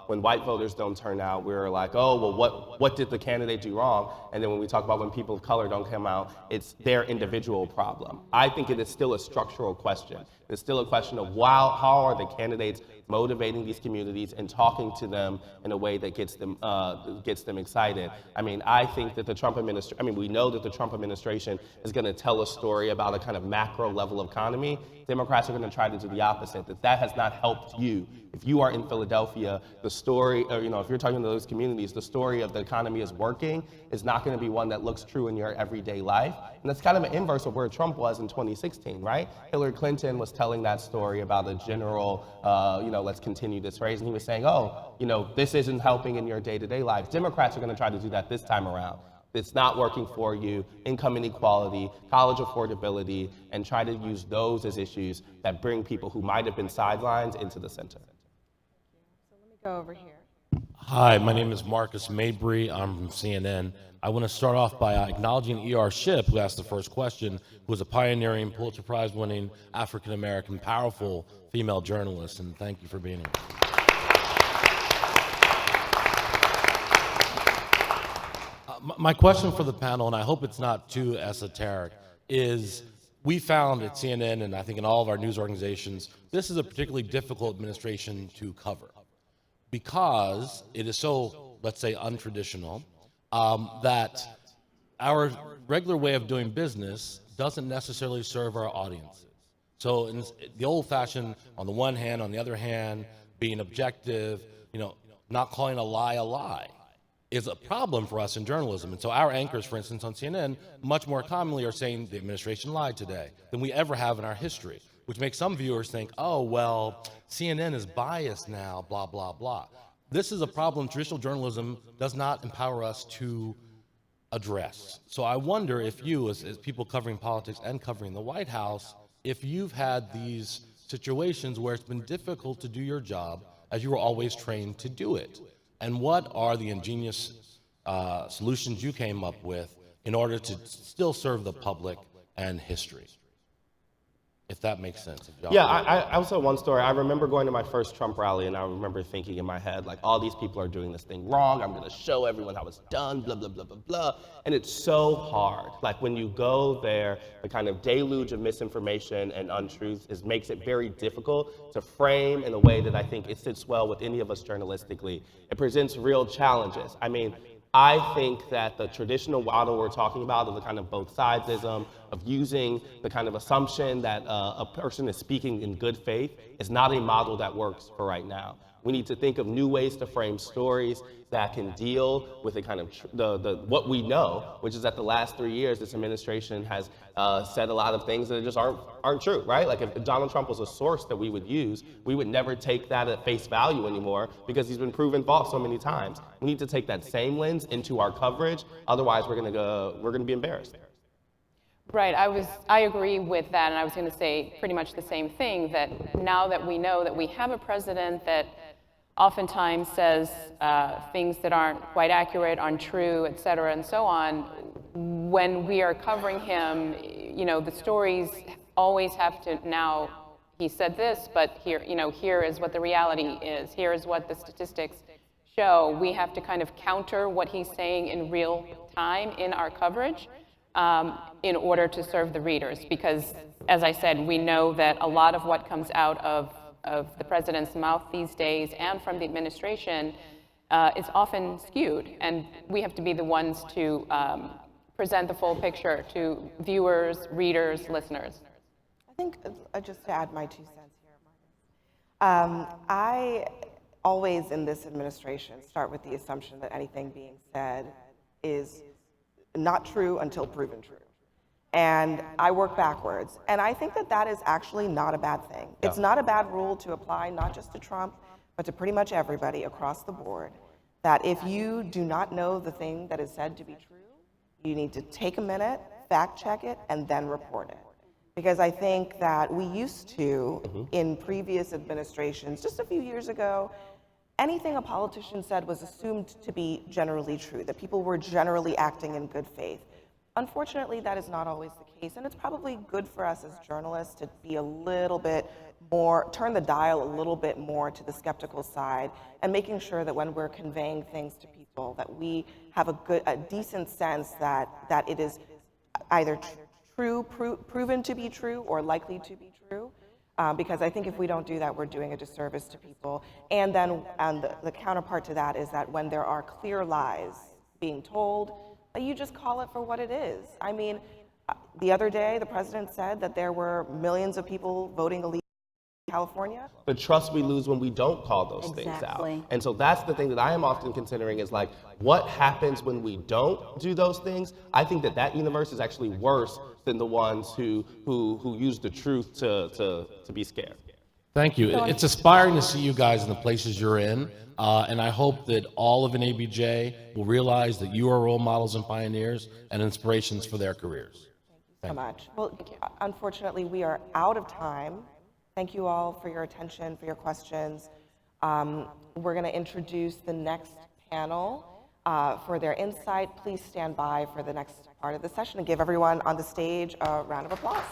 when white voters don't turn out, we're like, oh, well, what did the candidate do wrong? And then when we talk about when people of color don't come out, it's their individual problem. I think it is still a structural question. It's still a question of how are the candidates motivating these communities and talking to them in a way that gets them excited. I mean, I think that the Trump administration, we know that the Trump administration is going to tell a story about a kind of macro level economy. Democrats are going to try to do the opposite, that has not helped you. If you are in Philadelphia, the story, or if you're talking to those communities, the story of the economy is working is not going to be one that looks true in your everyday life. And that's kind of an inverse of where Trump was in 2016, right? Hillary Clinton was telling that story about a general, let's continue this race. And he was saying, this isn't helping in your day-to-day life. Democrats are going to try to do that this time around. that's not working for you, income inequality, college affordability, and try to use those as issues that bring people who might have been sidelines into the center. Let me go over here. Hi, my name is Marcus Mabry. I'm from CNN. I want to start off by acknowledging E.R. Shipp, who asked the first question, who is a pioneering, Pulitzer Prize-winning, African-American, powerful female journalist, and thank you for being here. My question for the panel, and I hope it's not too esoteric, is we found at CNN, and I think in all of our news organizations, this is a particularly difficult administration to cover because it is so, let's say, untraditional, that our regular way of doing business doesn't necessarily serve our audiences. So in the old-fashioned, on the one hand, on the other hand, being objective, not calling a lie, is a problem for us in journalism. And so our anchors, for instance, on CNN, much more commonly are saying the administration lied today than we ever have in our history, which makes some viewers think, oh, well, CNN is biased now, blah, blah, blah. This is a problem traditional journalism does not empower us to address. So I wonder if you, as people covering politics and covering the White House, if you've had these situations where it's been difficult to do your job as you were always trained to do it. And what are the ingenious solutions you came up with in order to still serve the public and history? If that makes sense. Yeah, I also one story. I remember going to my first Trump rally, and I remember thinking in my head, like, all these people are doing this thing wrong. I'm going to show everyone how it's done, blah, blah, blah, blah, blah. And it's so hard. Like, when you go there, the kind of deluge of misinformation and untruths makes it very difficult to frame in a way that I think it sits well with any of us journalistically. It presents real challenges. I mean, I think that the traditional model we're talking about of the kind of both sidesism, of using the kind of assumption that a person is speaking in good faith is not a model that works for right now. We need to think of new ways to frame stories that can deal with the kind of what we know, which is that the last 3 years, this administration has said a lot of things that just aren't true, right? Like if Donald Trump was a source that we would use, we would never take that at face value anymore because he's been proven false so many times. We need to take that same lens into our coverage. Otherwise, we're gonna be embarrassed. Right, I agree with that, and I was going to say pretty much the same thing, that now that we know that we have a president that oftentimes says things that aren't quite accurate, untrue, et cetera, and so on, when we are covering him, the stories always have to now, he said this, but here is what the reality is, here is what the statistics show. We have to kind of counter what he's saying in real time in our coverage. In order to serve the readers, because, as I said, we know that a lot of what comes out of the president's mouth these days and from the administration is often skewed, and we have to be the ones to present the full picture to viewers, readers, listeners. I think, just to add my 2 cents here, Marcus, I always in this administration start with the assumption that anything being said is not true until proven true. And I work backwards. And I think that that is actually not a bad thing. Yeah. It's not a bad rule to apply, not just to Trump, but to pretty much everybody across the board, that if you do not know the thing that is said to be true, you need to take a minute, fact check it, and then report it. Because I think that we used to, in previous administrations, just a few years ago, anything a politician said was assumed to be generally true, that people were generally acting in good faith. Unfortunately, that is not always the case, and it's probably good for us as journalists to be a little bit more, turn the dial a little bit more to the skeptical side, and making sure that when we're conveying things to people, that we have a decent sense that it is either proven to be true or likely to be true. Because I think if we don't do that, we're doing a disservice to people. And then the counterpart to that is that when there are clear lies being told, you just call it for what it is. I mean, the other day, the president said that there were millions of people voting illegally in California. The trust we lose when we don't call those things out. And so that's the thing that I am often considering is like, what happens when we don't do those things? I think that universe is actually worse than the ones who use the truth to be scared. Thank you. It's inspiring to see you guys in the places you're in, and I hope that all of NABJ will realize that you are role models and pioneers and inspirations for their careers. So much. Well, unfortunately, we are out of time. Thank you all for your attention, for your questions. We're going to introduce the next panel for their insight. Please stand by for the next part of the session and give everyone on the stage a round of applause.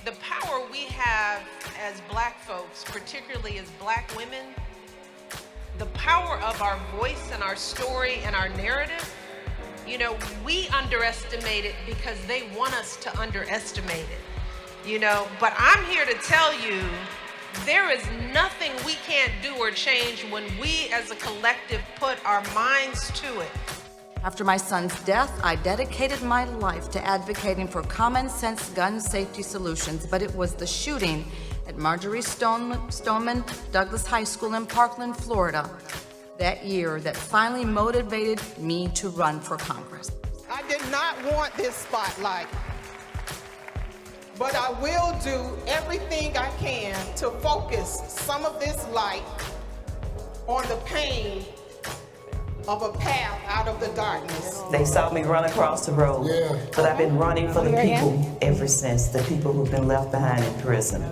The power we have as Black folks, particularly as Black women, the power of our voice and our story and our narrative, you know, we underestimate it because they want us to underestimate it, you know, but I'm here to tell you there is nothing we can't do or change when we as a collective put our minds to it. After my son's death, I dedicated my life to advocating for common sense gun safety solutions, but it was the shooting at Marjorie Stoneman Douglas High School in Parkland, Florida, that year that finally motivated me to run for Congress. I did not want this spotlight, but I will do everything I can to focus some of this light on the pain of a path out of the darkness. They saw me run across the road, but I've been running for the people ever since, the people who've been left behind in prison.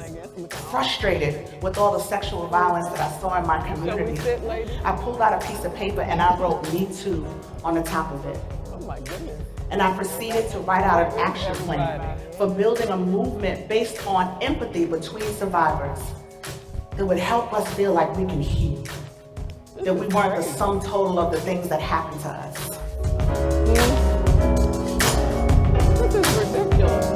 Frustrated with all the sexual violence that I saw in my community, I pulled out a piece of paper and I wrote "Me Too" on the top of it. Oh my goodness. And I proceeded to write out an action plan for building a movement based on empathy between survivors that would help us feel like we can heal, that we weren't the sum total of the things that happened to us. This is ridiculous.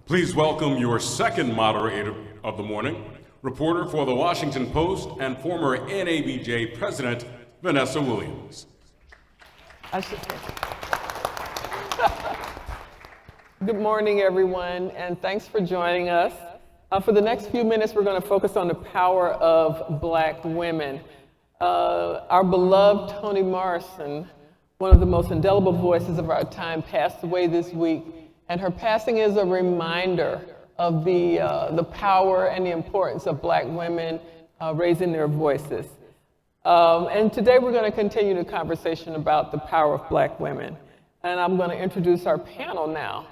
Please welcome your second moderator of the morning, reporter for the Washington Post and former NABJ president, Vanessa Williams. Good morning, everyone, and thanks for joining us. For the next few minutes, we're going to focus on the power of Black women. Our beloved Toni Morrison, one of the most indelible voices of our time, passed away this week. And her passing is a reminder of the power and the importance of Black women raising their voices. And today we're going to continue the conversation about the power of Black women. And I'm going to introduce our panel now.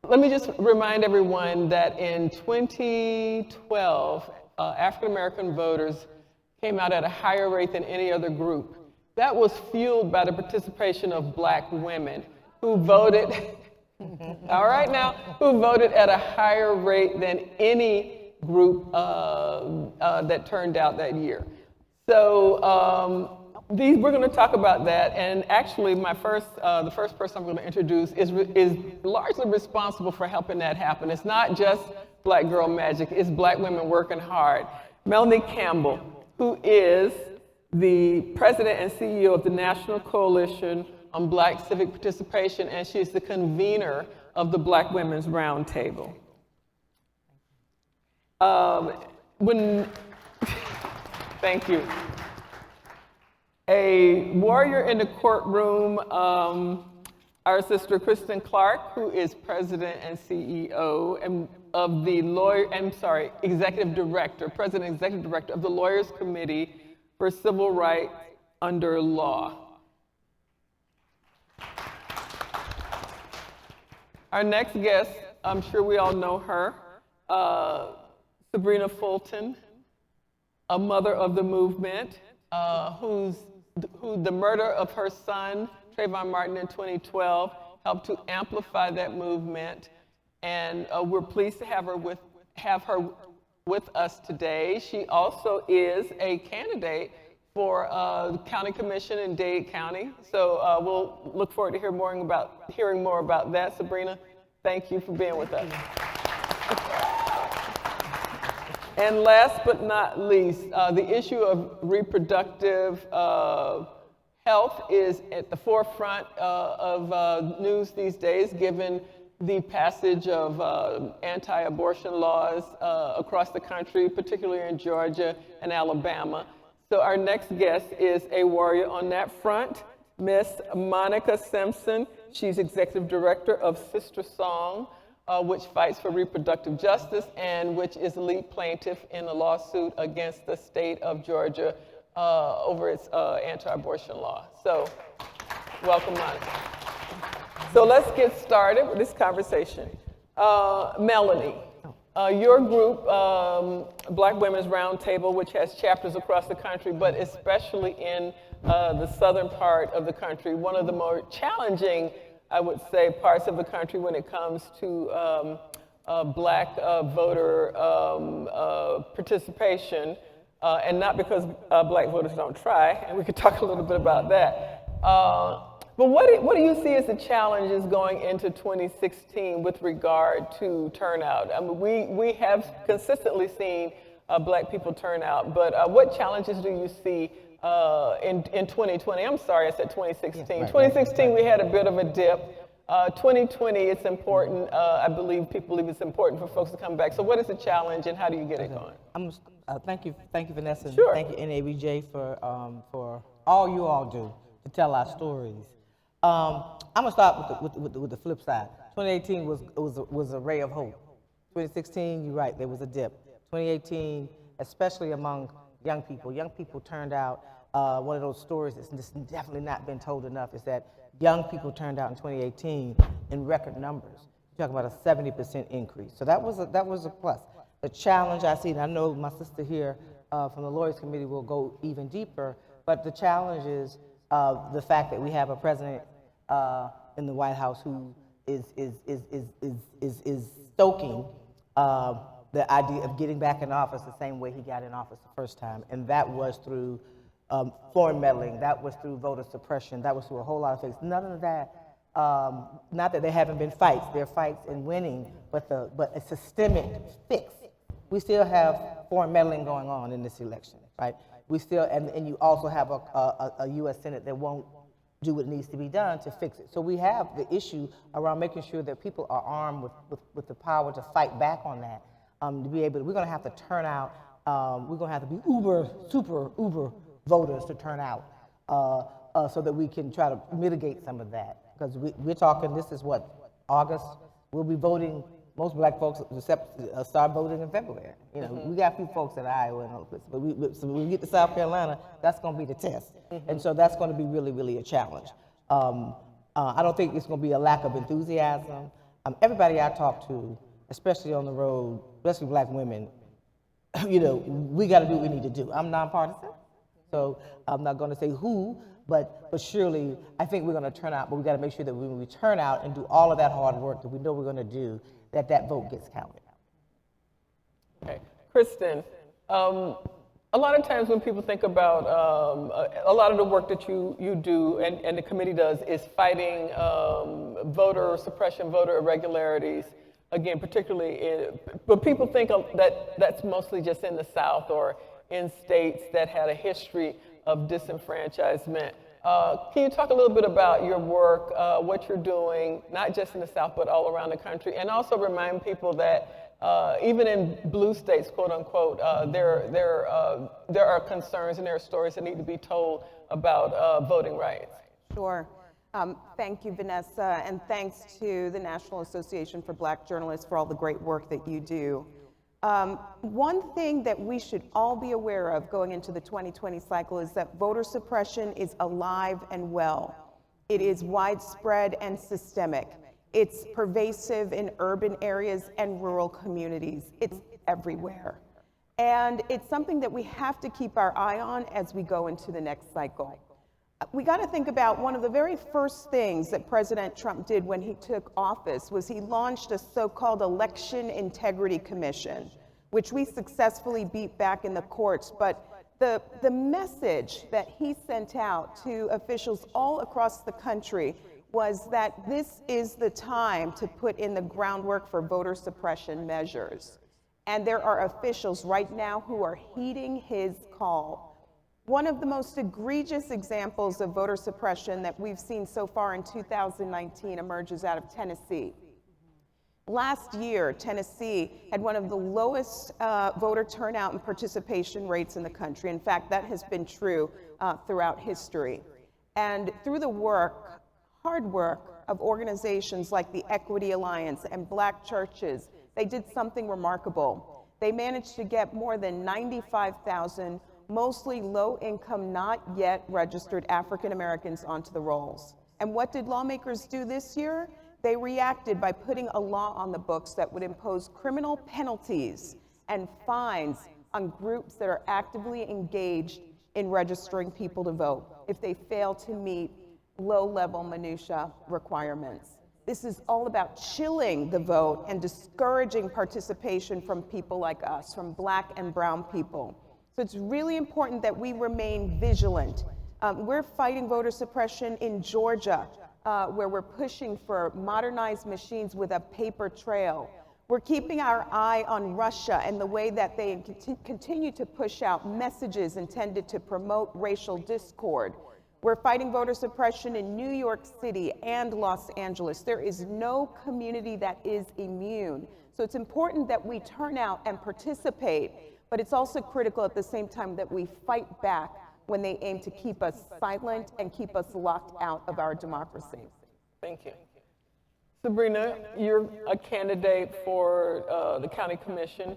Let me just remind everyone that in 2012, African American voters came out at a higher rate than any other group. That was fueled by the participation of Black women who voted, all right now, who voted at a higher rate than any group that turned out that year. So we're going to talk about that, and actually the first person I'm going to introduce is largely responsible for helping that happen. It's not just Black girl magic, it's Black women working hard. Melanie Campbell, who is the president and CEO of the National Coalition on Black Civic Participation, and she is the convener of the Black Women's Roundtable. Thank you. A warrior in the courtroom, our sister Kristen Clark, who is president and CEO of the executive director, president and executive director of the Lawyers Committee for Civil Rights Under Law. Our next guest, I'm sure we all know her, Sabrina Fulton, a mother of the movement, who the murder of her son, Trayvon Martin, in 2012 helped to amplify that movement. And we're pleased to have her with us today. She also is a candidate for the county commission in Dade County. So we'll look forward to hearing more about that. Sabrina, thank you for being with us. And last but not least, the issue of reproductive health is at the forefront of news these days, given the passage of anti-abortion laws across the country, particularly in Georgia and Alabama. So our next guest is a warrior on that front, Miss Monica Simpson. She's executive director of Sister Song, which fights for reproductive justice and which is the lead plaintiff in a lawsuit against the state of Georgia over its anti-abortion law. So welcome, Monica. So let's get started with this conversation. Melanie, your group, Black Women's Roundtable, which has chapters across the country, but especially in the southern part of the country, one of the more challenging, I would say, parts of the country when it comes to Black voter participation, and not because Black voters don't try, and we could talk a little bit about that. But what do you see as the challenges going into 2016 with regard to turnout? I mean, we have consistently seen Black people turn out, but what challenges do you see in 2020? I'm sorry, I said 2016. 2016, we had a bit of a dip. 2020, it's important. I believe people believe it's important for folks to come back. So what is the challenge and how do you get it going? Thank you, Vanessa. Sure. Thank you, NABJ, for all you all do to tell our stories. I'm gonna start with the flip side. 2018 was a ray of hope. 2016, you're right, there was a dip. 2018, especially among young people turned out. One of those stories that's definitely not been told enough is that young people turned out in 2018 in record numbers. You're talking about a 70% increase. So that was a plus. The challenge I see, and I know my sister here from the Lawyers Committee will go even deeper, but the challenge is the fact that we have a president in the White House who is stoking the idea of getting back in office the same way he got in office the first time, and that was through foreign meddling, that was through voter suppression, that was through a whole lot of things. None of that, not that there haven't been fights, there are fights in winning, but a systemic fix. We still have foreign meddling going on in this election, right? We still, and you also have a U.S. Senate that won't do what needs to be done to fix it. So we have the issue around making sure that people are armed with the power to fight back on that. To be able, we're going to have to turn out. We're going to have to be uber voters to turn out, so that we can try to mitigate some of that. Because we're talking. This is what, August. We'll be voting. Most Black folks start voting in February. You know, we got a few folks in Iowa and all this, but so when we get to South Carolina, that's going to be the test, and so that's going to be really a challenge. I don't think it's going to be a lack of enthusiasm. Everybody I talk to, especially on the road, especially Black women, you know, we got to do what we need to do. I'm nonpartisan, so I'm not going to say who, but surely I think we're going to turn out. But we got to make sure that when we turn out and do all of that hard work that we know we're going to do, that vote gets counted. Okay, Kristen, a lot of times when people think about a lot of the work that you do and the committee does is fighting voter suppression, voter irregularities, again, particularly but people think that that's mostly just in the South or in states that had a history of disenfranchisement. Can you talk a little bit about your work, what you're doing, not just in the South, but all around the country, and also remind people that even in blue states, quote unquote, there are concerns and there are stories that need to be told about voting rights? Sure. Thank you, Vanessa, and thanks to the National Association for Black Journalists for all the great work that you do. One thing that we should all be aware of going into the 2020 cycle is that voter suppression is alive and well. It is widespread and systemic. It's pervasive in urban areas and rural communities. It's everywhere. And it's something that we have to keep our eye on as we go into the next cycle. We got to think about one of the very first things that President Trump did when he took office was he launched a so-called Election Integrity Commission, which we successfully beat back in the courts. But the message that he sent out to officials all across the country was that this is the time to put in the groundwork for voter suppression measures. And there are officials right now who are heeding his call. One of the most egregious examples of voter suppression that we've seen so far in 2019 emerges out of Tennessee. Last year, Tennessee had one of the lowest voter turnout and participation rates in the country. In fact, that has been true throughout history. And through the work, hard work of organizations like the Equity Alliance and Black churches, they did something remarkable. They managed to get more than 95,000 mostly low-income, not yet registered African Americans onto the rolls. And what did lawmakers do this year? They reacted by putting a law on the books that would impose criminal penalties and fines on groups that are actively engaged in registering people to vote if they fail to meet low-level minutia requirements. This is all about chilling the vote and discouraging participation from people like us, from Black and brown people. So it's really important that we remain vigilant. We're fighting voter suppression in Georgia, where we're pushing for modernized machines with a paper trail. We're keeping our eye on Russia and the way that they continue to push out messages intended to promote racial discord. We're fighting voter suppression in New York City and Los Angeles. There is no community that is immune. So it's important that we turn out and participate, but it's also critical at the same time that we fight back when they aim to keep us silent and keep us locked out of our democracy. Thank you. Sabrina, you're a candidate for the county commission.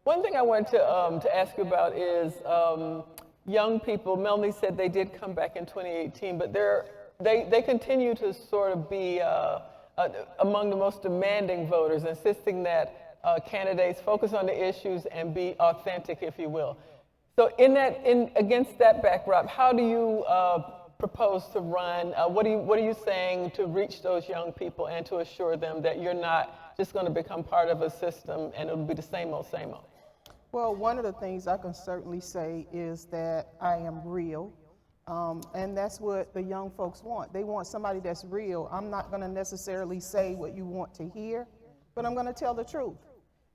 One thing I wanted to ask you about is young people. Melanie said they did come back in 2018, but they continue to sort of be among the most demanding voters, insisting that candidates focus on the issues and be authentic, if you will. So against that backdrop, how do you propose to run? What are you saying to reach those young people and to assure them that you're not just going to become part of a system and it'll be the same old, same old? Well, one of the things I can certainly say is that I am real. And that's what the young folks want. They want somebody that's real. I'm not going to necessarily say what you want to hear, but I'm going to tell the truth.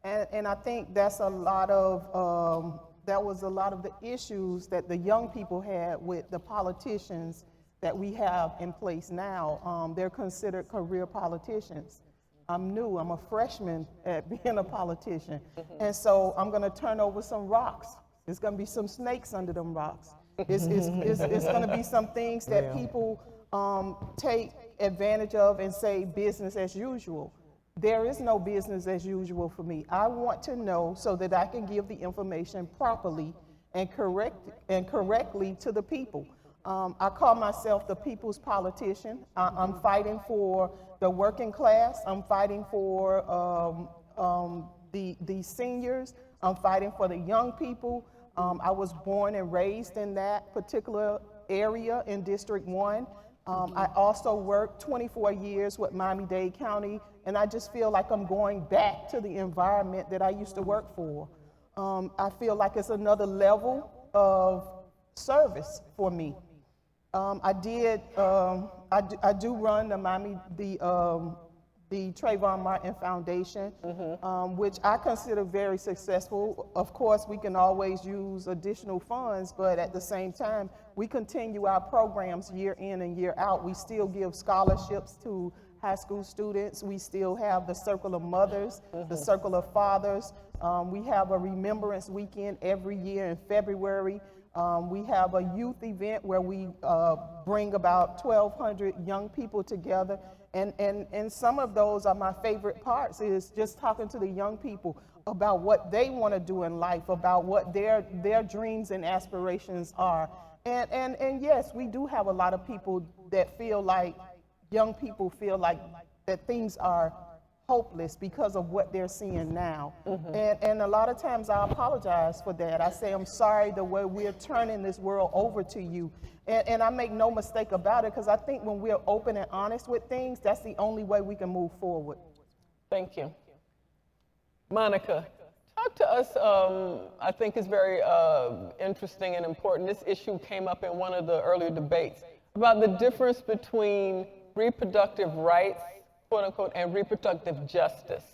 And I think that's a lot of, that was a lot of the issues that the young people had with the politicians that we have in place now. They're considered career politicians. I'm new, I'm a freshman at being a politician. And so I'm gonna turn over some rocks. There's gonna be some snakes under them rocks. It's gonna be some things that people take advantage of and say business as usual. There is no business as usual for me. I want to know so that I can give the information properly and correctly to the people. I call myself the people's politician. I'm fighting for the working class. I'm fighting for the seniors. I'm fighting for the young people. I was born and raised in that particular area in District 1. I also worked 24 years with Miami-Dade County, and I just feel like I'm going back to the environment that I used to work for. I feel like it's another level of service for me. I do run the Trayvon Martin Foundation, which I consider very successful. Of course, we can always use additional funds, but at the same time, we continue our programs year in and year out. We still give scholarships to high school students. We still have the Circle of Mothers, the Circle of Fathers. We have a Remembrance Weekend every year in February. We have a youth event where we bring about 1,200 young people together. And some of those are my favorite parts, is just talking to the young people about what they want to do in life, about what their dreams and aspirations are. And yes, we do have a lot of people that feel like, young people feel like that things are hopeless because of what they're seeing now. And a lot of times I apologize for that. I say, I'm sorry the way we're turning this world over to you. And I make no mistake about it, because I think when we're open and honest with things, that's the only way we can move forward. Thank you. Monica, talk to us, I think is very interesting and important. This issue came up in one of the earlier debates about the difference between reproductive rights, quote unquote, and reproductive justice.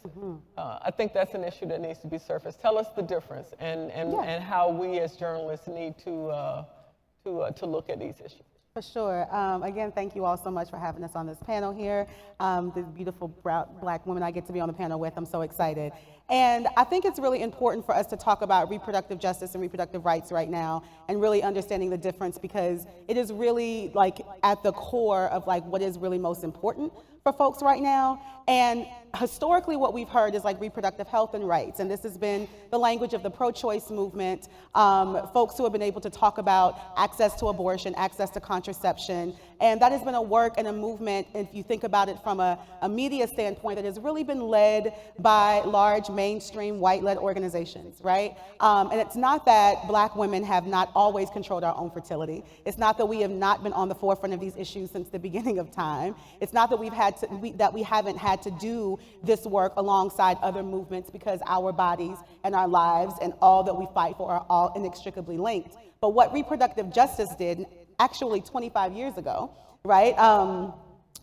I think that's an issue that needs to be surfaced. Tell us the difference and how we as journalists need to look at these issues. For sure. Again, thank you all so much for having us on this panel here. The beautiful black women I get to be on the panel with, I'm so excited. And I think it's really important for us to talk about reproductive justice and reproductive rights right now and really understanding the difference, because it is really like at the core of like what is really most important for folks right now. And historically what we've heard is like reproductive health and rights, and this has been the language of the pro-choice movement, folks who have been able to talk about access to abortion, access to contraception, and that has been a work and a movement, if you think about it from a media standpoint, that has really been led by large mainstream white-led organizations, right? And it's not that black women have not always controlled our own fertility. It's not that we have not been on the forefront of these issues since the beginning of time. It's not that we haven't had to do this work alongside other movements, because our bodies and our lives and all that we fight for are all inextricably linked. But what reproductive justice did actually 25 years ago, right?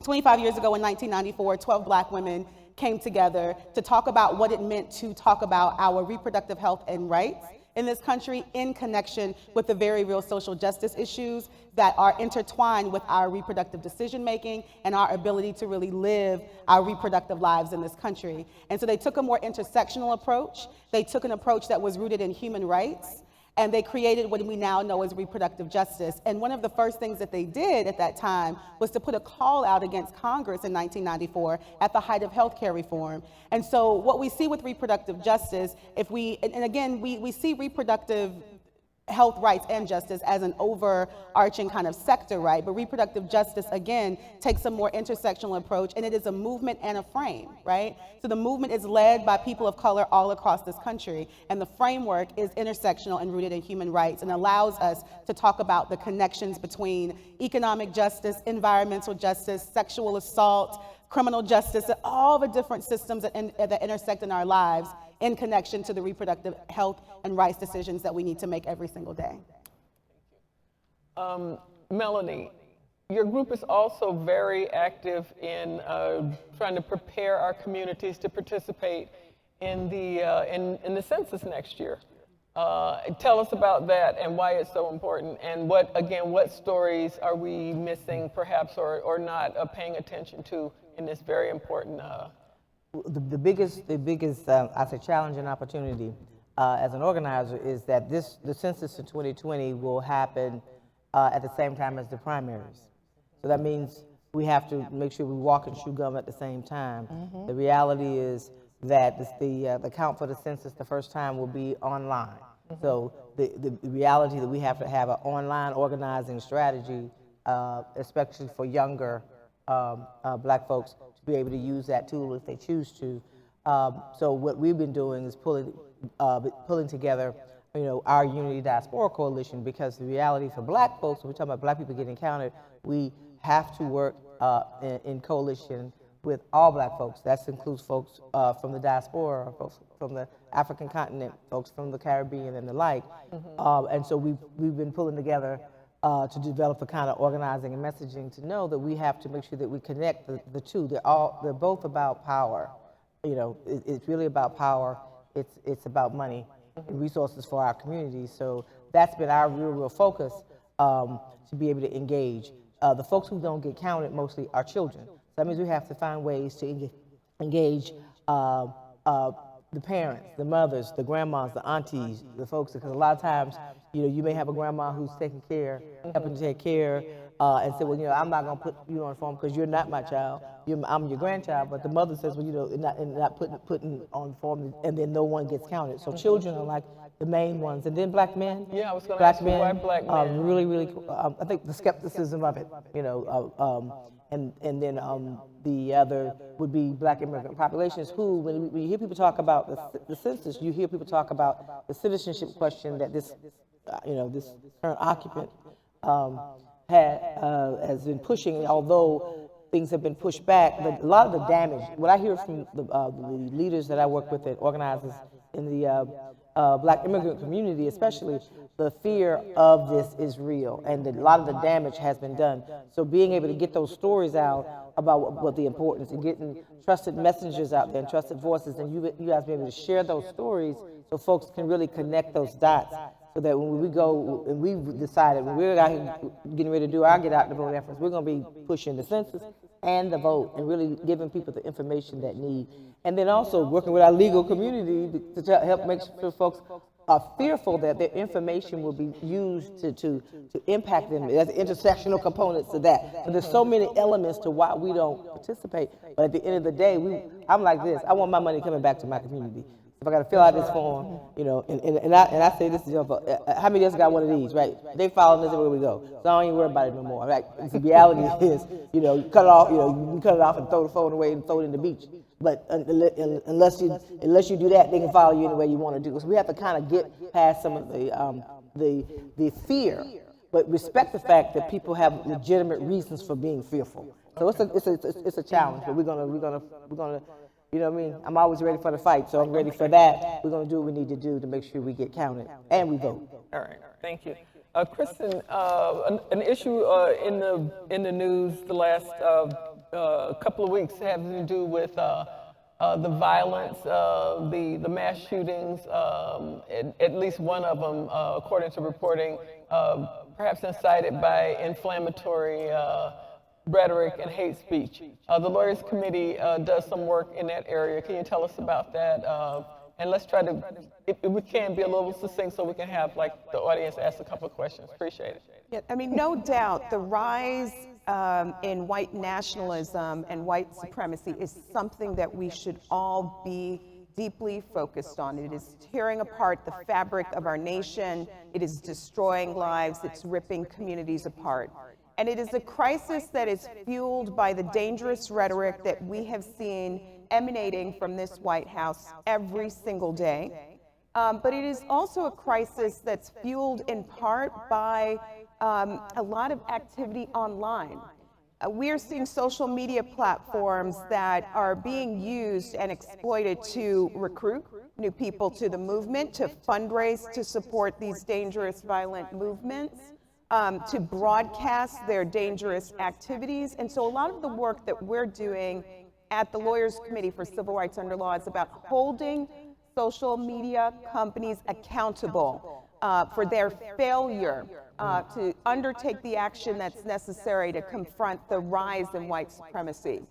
25 years ago in 1994, 12 black women came together to talk about what it meant to talk about our reproductive health and rights in this country in connection with the very real social justice issues that are intertwined with our reproductive decision making and our ability to really live our reproductive lives in this country. And so they took a more intersectional approach. They took an approach that was rooted in human rights, and they created what we now know as reproductive justice. And one of the first things that they did at that time was to put a call out against Congress in 1994 at the height of healthcare reform. And so what we see with reproductive justice, we see reproductive health rights and justice as an overarching kind of sector, right? But reproductive justice, again, takes a more intersectional approach, and it is a movement and a frame, right? So the movement is led by people of color all across this country, and the framework is intersectional and rooted in human rights and allows us to talk about the connections between economic justice, environmental justice, sexual assault, criminal justice, and all the different systems that intersect in our lives in connection to the reproductive health and rights decisions that we need to make every single day. Melanie, your group is also very active in trying to prepare our communities to participate in the census next year. Tell us about that and why it's so important, and what stories are we missing perhaps or not paying attention to in this very important The biggest I say challenge and opportunity as an organizer is that the census in 2020 will happen at the same time as the primaries. So that means we have to make sure we walk and chew gum at the same time. The reality is that the count for the census the first time will be online. So the reality that we have to have an online organizing strategy, especially for younger black folks, to be able to use that tool if they choose to. So what we've been doing is pulling together, our Unity Diaspora Coalition, because the reality for black folks, when we're talking about black people getting counted, we have to work in coalition with all black folks. That includes folks from the diaspora, folks from the African continent, folks from the Caribbean and the like. And so we've been pulling together to develop a kind of organizing and messaging to know that we have to make sure that we connect the two. They're both about power. It's really about power. It's about money and resources for our communities. So that's been our real focus, to be able to engage. The folks who don't get counted mostly are children. So that means we have to find ways to engage the parents, the mothers, the grandmas, the aunties, the folks, because a lot of times, you may have a grandma who's taking care, helping to take care, and say, well, I'm not going to put you on the form because you're not my child. I'm your grandchild. But the mother says, well, not putting on the form, and then no one gets counted. So children are like the main ones, and then black men. Yeah, I was going to ask you why black men. Really, I think the skepticism of it, and then the other would be black immigrant populations who, when you hear people talk about the census, you hear people talk about the citizenship question that this current occupant has been pushing, although things have been pushed back. But a lot of the damage, what I hear from the leaders that I work with and organizers in the black immigrant community especially, the fear of this is real, and a lot of the damage has been done. So being able to get those stories out about what the importance, and getting trusted messengers out there and trusted voices, and you guys be able to share those stories so folks can really connect those dots. so that when we go, and we've decided, when we're out here getting ready to do our get out the vote efforts, we're going to be pushing the census and the vote and really giving people the information that need. And then also working with our legal community to help make sure folks are fearful that their information will be used to impact them. There's intersectional components to that. But there's so many elements to why we don't participate. But at the end of the day, I'm like this. I want my money coming back to my community. If I got to fill out this form, you know, and I say this, you know, how many of us got one of these, right? They follow this everywhere we go. So I don't even worry about it no more. Right? The reality is, you know, you cut it off, you know, you can cut it off and throw the phone away and throw it in the beach. But unless you do that, they can follow you any way you want to do. So we have to kind of get past some of the fear, but respect the fact that people have legitimate reasons for being fearful. So it's a challenge, but we're gonna, you know what I mean? I'm always ready for the fight, so I'm ready for that. We're gonna do what we need to do to make sure we get counted and we vote. All right, thank you. Kristen, an issue in the news the last couple of weeks having to do with the violence, the mass shootings, at least one of them, according to reporting, perhaps incited by inflammatory rhetoric and hate speech. The Lawyers Committee does some work in that area. Can you tell us about that? And let's try to, if we can, be a little succinct so we can have like the audience ask a couple of questions. Appreciate it. Yeah, I mean, no doubt the rise in white nationalism and white supremacy is something that we should all be deeply focused on. It is tearing apart the fabric of our nation. It is destroying lives. It's ripping communities apart. And it is a crisis that is fueled by the dangerous rhetoric that we have seen emanating from this White House every single day. But it is also a crisis that's fueled in part by a lot of activity online. We are seeing social media platforms that are being used and exploited to recruit new people to the movement, to fundraise to support these dangerous, violent movements, to broadcast their dangerous activities. And so a lot of the work that we're doing at the Lawyers Committee for Civil Rights Under Law is about holding social media companies accountable for their failure to undertake the action that's necessary to confront the rise in white supremacy.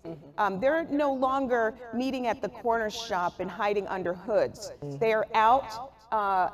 They're no longer meeting at the corner shop and hiding under hoods. They are out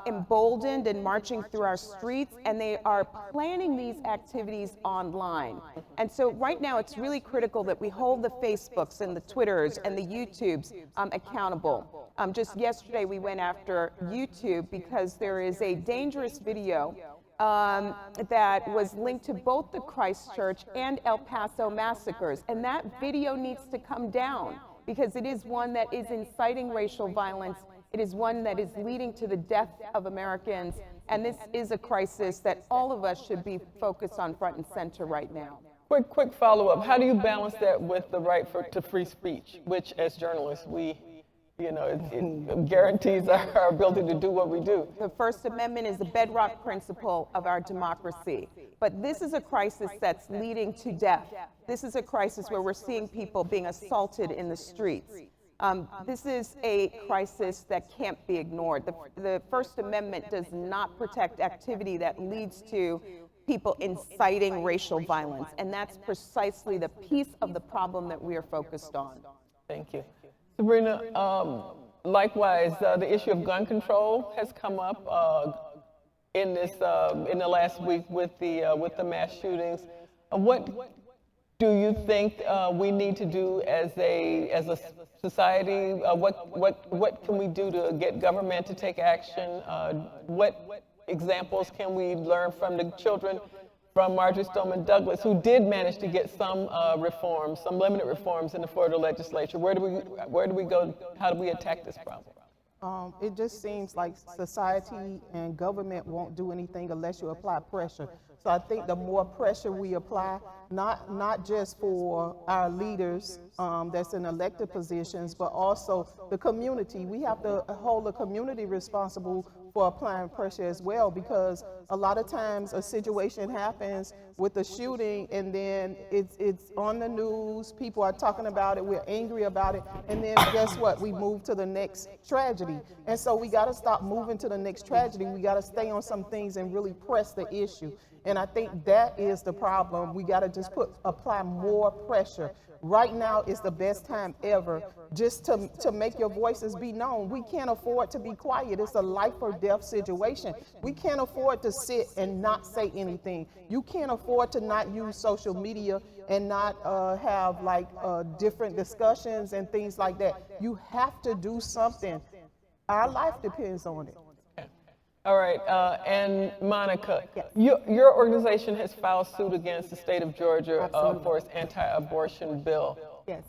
emboldened and marching through our streets, and they are planning these activities online. And so right now it's really critical that we hold the Facebooks and the Twitters and the YouTubes accountable. Just yesterday we went after YouTube because there is a dangerous video that was linked to both the Christchurch and El Paso massacres, and that video needs to come down because it is one that is inciting racial violence. It is one that is leading to the death of Americans, and this is a crisis that all of us should be focused on front and center right now. Quick follow-up. How do you balance that with the right to free speech, which as journalists, it guarantees our ability to do what we do? The First Amendment is the bedrock principle of our democracy. But this is a crisis that's leading to death. This is a crisis where we're seeing people being assaulted in the streets. This is a crisis that can't be ignored. The First Amendment does not protect activity that leads to people inciting racial violence, and that's precisely the piece of the problem that we are focused on. Thank you. Sabrina, likewise, the issue of gun control has come up in the last week with the mass shootings. What do you think we need to do as a society? What can we do to get government to take action? What examples can we learn from the children from Marjorie Stoneman Douglas, who did manage to get some reforms, some limited reforms in the Florida legislature? Where do we go? How do we attack this problem? It just seems like society and government won't do anything unless you apply pressure. So I think the more pressure we apply, not just for our leaders that's in elected positions, but also the community. We have to hold the community responsible for applying pressure as well, because a lot of times a situation happens with a shooting and then it's on the news, people are talking about it, we're angry about it, and then guess what? We move to the next tragedy. And so we gotta stop moving to the next tragedy. We gotta stay on some things and really press the issue. And I think that is the problem. We gotta just apply more pressure. Right now is the best time ever just to make your voices be known. We can't afford to be quiet. It's a life or death situation. We can't afford to sit and not say anything. You can't afford to not use social media and not have like different discussions and things like that. You have to do something. Our life depends on it. All right, and Monica, your organization has filed suit against the state of Georgia for its anti-abortion bill. Yes.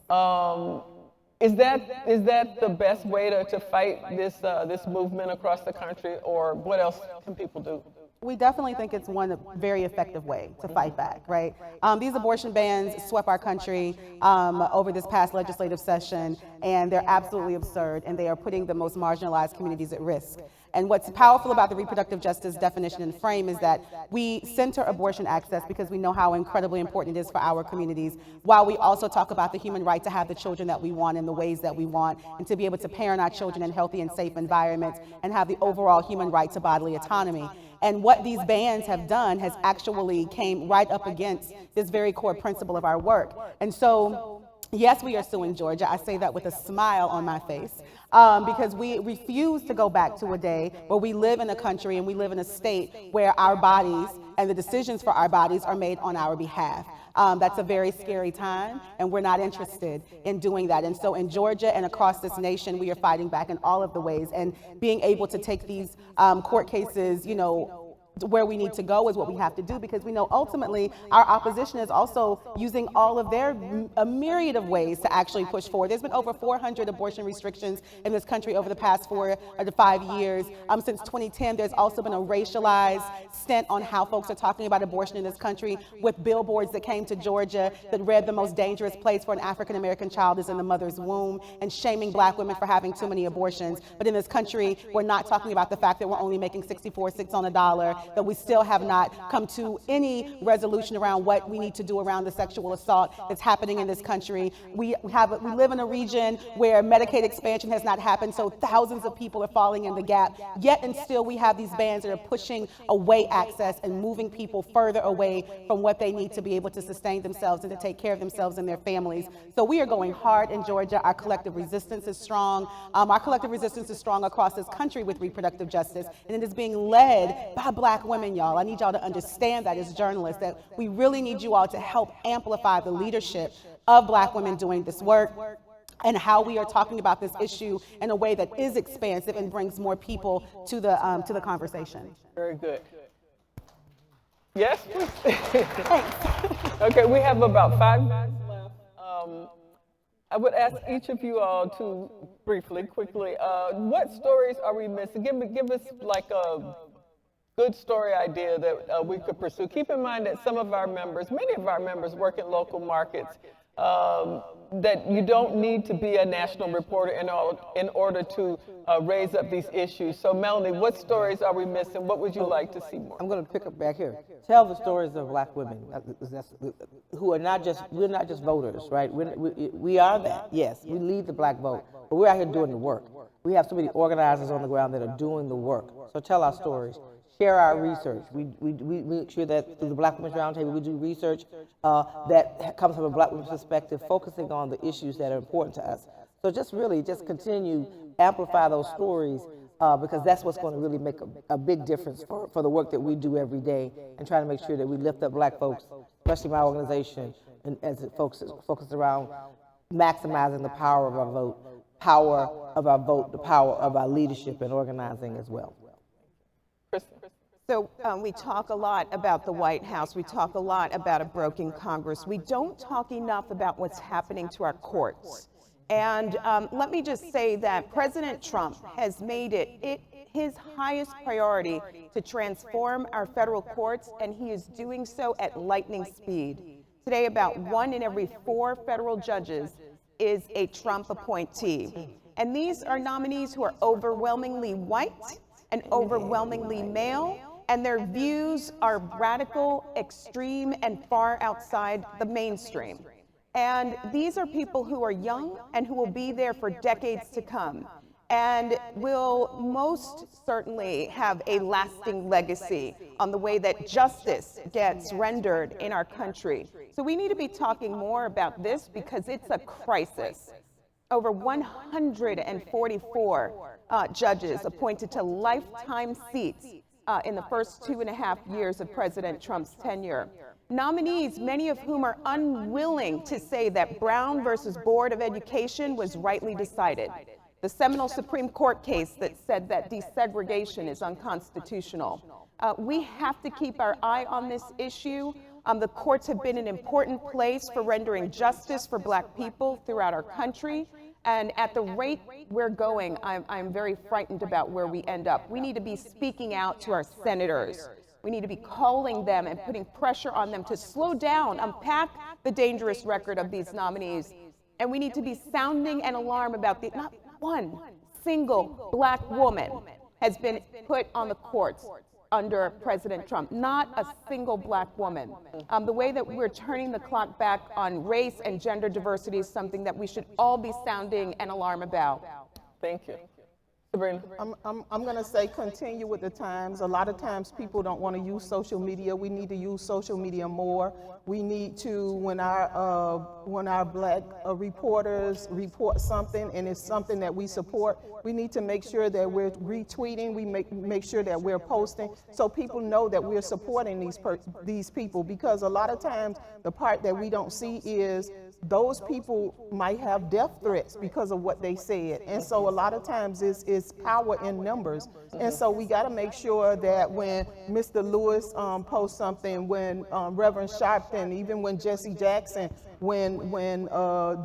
Is that the best way to fight this movement across the country, or what else can people do? We definitely think it's one very effective way to fight back, right? These abortion bans swept our country over this past legislative session, and they're absolutely absurd, and they are putting the most marginalized communities at risk. And what's powerful about the reproductive justice definition and frame is that we center abortion access because we know how incredibly important it is for our communities, while we also talk about the human right to have the children that we want in the ways that we want, and to be able to parent our children in healthy and safe environments, and have the overall human right to bodily autonomy. And what these bans have done has actually came right up against this very core principle of our work. And so, yes, we are suing Georgia. I say that with a smile on my face, because we refuse to go back to a day where we live in a country and we live in a state where our bodies and the decisions for our bodies are made on our behalf. That's a very scary time, and we're not interested in doing that. And so in Georgia and across this nation, we are fighting back in all of the ways, and being able to take these court cases, you know, where we need to go is what we have to do, because we know ultimately our opposition is also using all of their a myriad of ways to actually push forward. There's been over 400 abortion restrictions in this country over the past 4 to 5 years. Since 2010, there's also been a racialized stint on how folks are talking about abortion in this country, with billboards that came to Georgia that read the most dangerous place for an African-American child is in the mother's womb, and shaming Black women for having too many abortions. But in this country, we're not talking about the fact that we're only making 64 cents on the dollar, that we still have not come to any resolution around what we need to do around the sexual assault that's happening in this country. We live in a region where Medicaid expansion has not happened, so thousands of people are falling in the gap, yet and still we have these bans that are pushing away access and moving people further away from what they need to be able to sustain themselves and to take care of themselves and their families. So we are going hard in Georgia. Our collective resistance is strong. Our collective resistance is strong across this country with reproductive justice, and it is being led by Black women, y'all. I need y'all to understand that as journalists, that we really need you all to help amplify the leadership of Black women doing this work, and how we are talking about this issue in a way that is expansive and brings more people to the conversation. Very good. Yes? Okay, we have about 5 minutes left. I would ask each of you all to briefly, quickly, what stories are we missing? Give us like a good story idea that we could pursue. Keep in mind that some of our members, many of our members work in local markets, that you don't need to be a national reporter in order to raise up these issues. So Melanie, what stories are we missing? What would you like to see more? I'm going to pick up back here. Tell the stories of Black women who are not just, we're not just voters, right? We are that, yes. We lead the Black vote, but we're out here doing the work. We have so many organizers on the ground that are doing the work. So tell our stories. Share our research. We make sure that through the Black Women's Roundtable, we do research that comes from a Black women's perspective, focusing on the issues that are important to us. So just really just continue, amplify those stories, because that's what's going to really make a big difference for the work that we do every day, and try to make sure that we lift up Black folks, especially my organization, and as it focuses around maximizing the power of our vote, the power of our leadership and organizing as well. So we talk a lot about the White House. We talk a lot about a broken Congress. We don't talk enough about what's happening to our courts. And let me just say that President Trump has made it his highest priority to transform our federal courts, and he is doing so at lightning speed. Today, about 1 in every 4 federal judges is a Trump appointee. And these are nominees who are overwhelmingly white and overwhelmingly male, and their views are radical, extreme, and far outside the mainstream. And these are people who are young and who will be there for decades to come, and will most certainly have a lasting legacy on the way that justice gets rendered in our country. So we need to be talking more about this because it's a crisis. Over 144 judges appointed to lifetime seats in the first 2.5 years of President Trump's tenure. Nominees, many of whom are unwilling to say that Brown versus Board of Education was rightly decided, the seminal Supreme Court case that said that desegregation is unconstitutional. We have to keep our eye on this issue. The courts have been an important place for rendering justice for Black people throughout our country. And at the rate we're going, I'm very frightened about where we end up. We need to be speaking out to our senators. We need to be calling them and putting pressure on them to slow down, unpack the dangerous record of these nominees. And we need to be sounding an alarm about not one single Black woman has been put on the courts under President Trump, not a single Black woman. The way that we're turning the clock back on race and gender diversity is something that we should all be sounding an alarm about. Thank you. Sabrina. I'm going to say continue with the times. A lot of times people don't want to use social media. We need to use social media more. We need to, when our Black reporters report something and it's something that we support, we need to make sure that we're retweeting, we make sure that we're posting so people know that we're supporting these people, because a lot of times the part that we don't see is those people might have death threats because of what they said. And so a lot of times it's power in numbers. And so we got to make sure that when Mr. Lewis posts something, when Reverend Sharpton, even when Jesse Jackson, when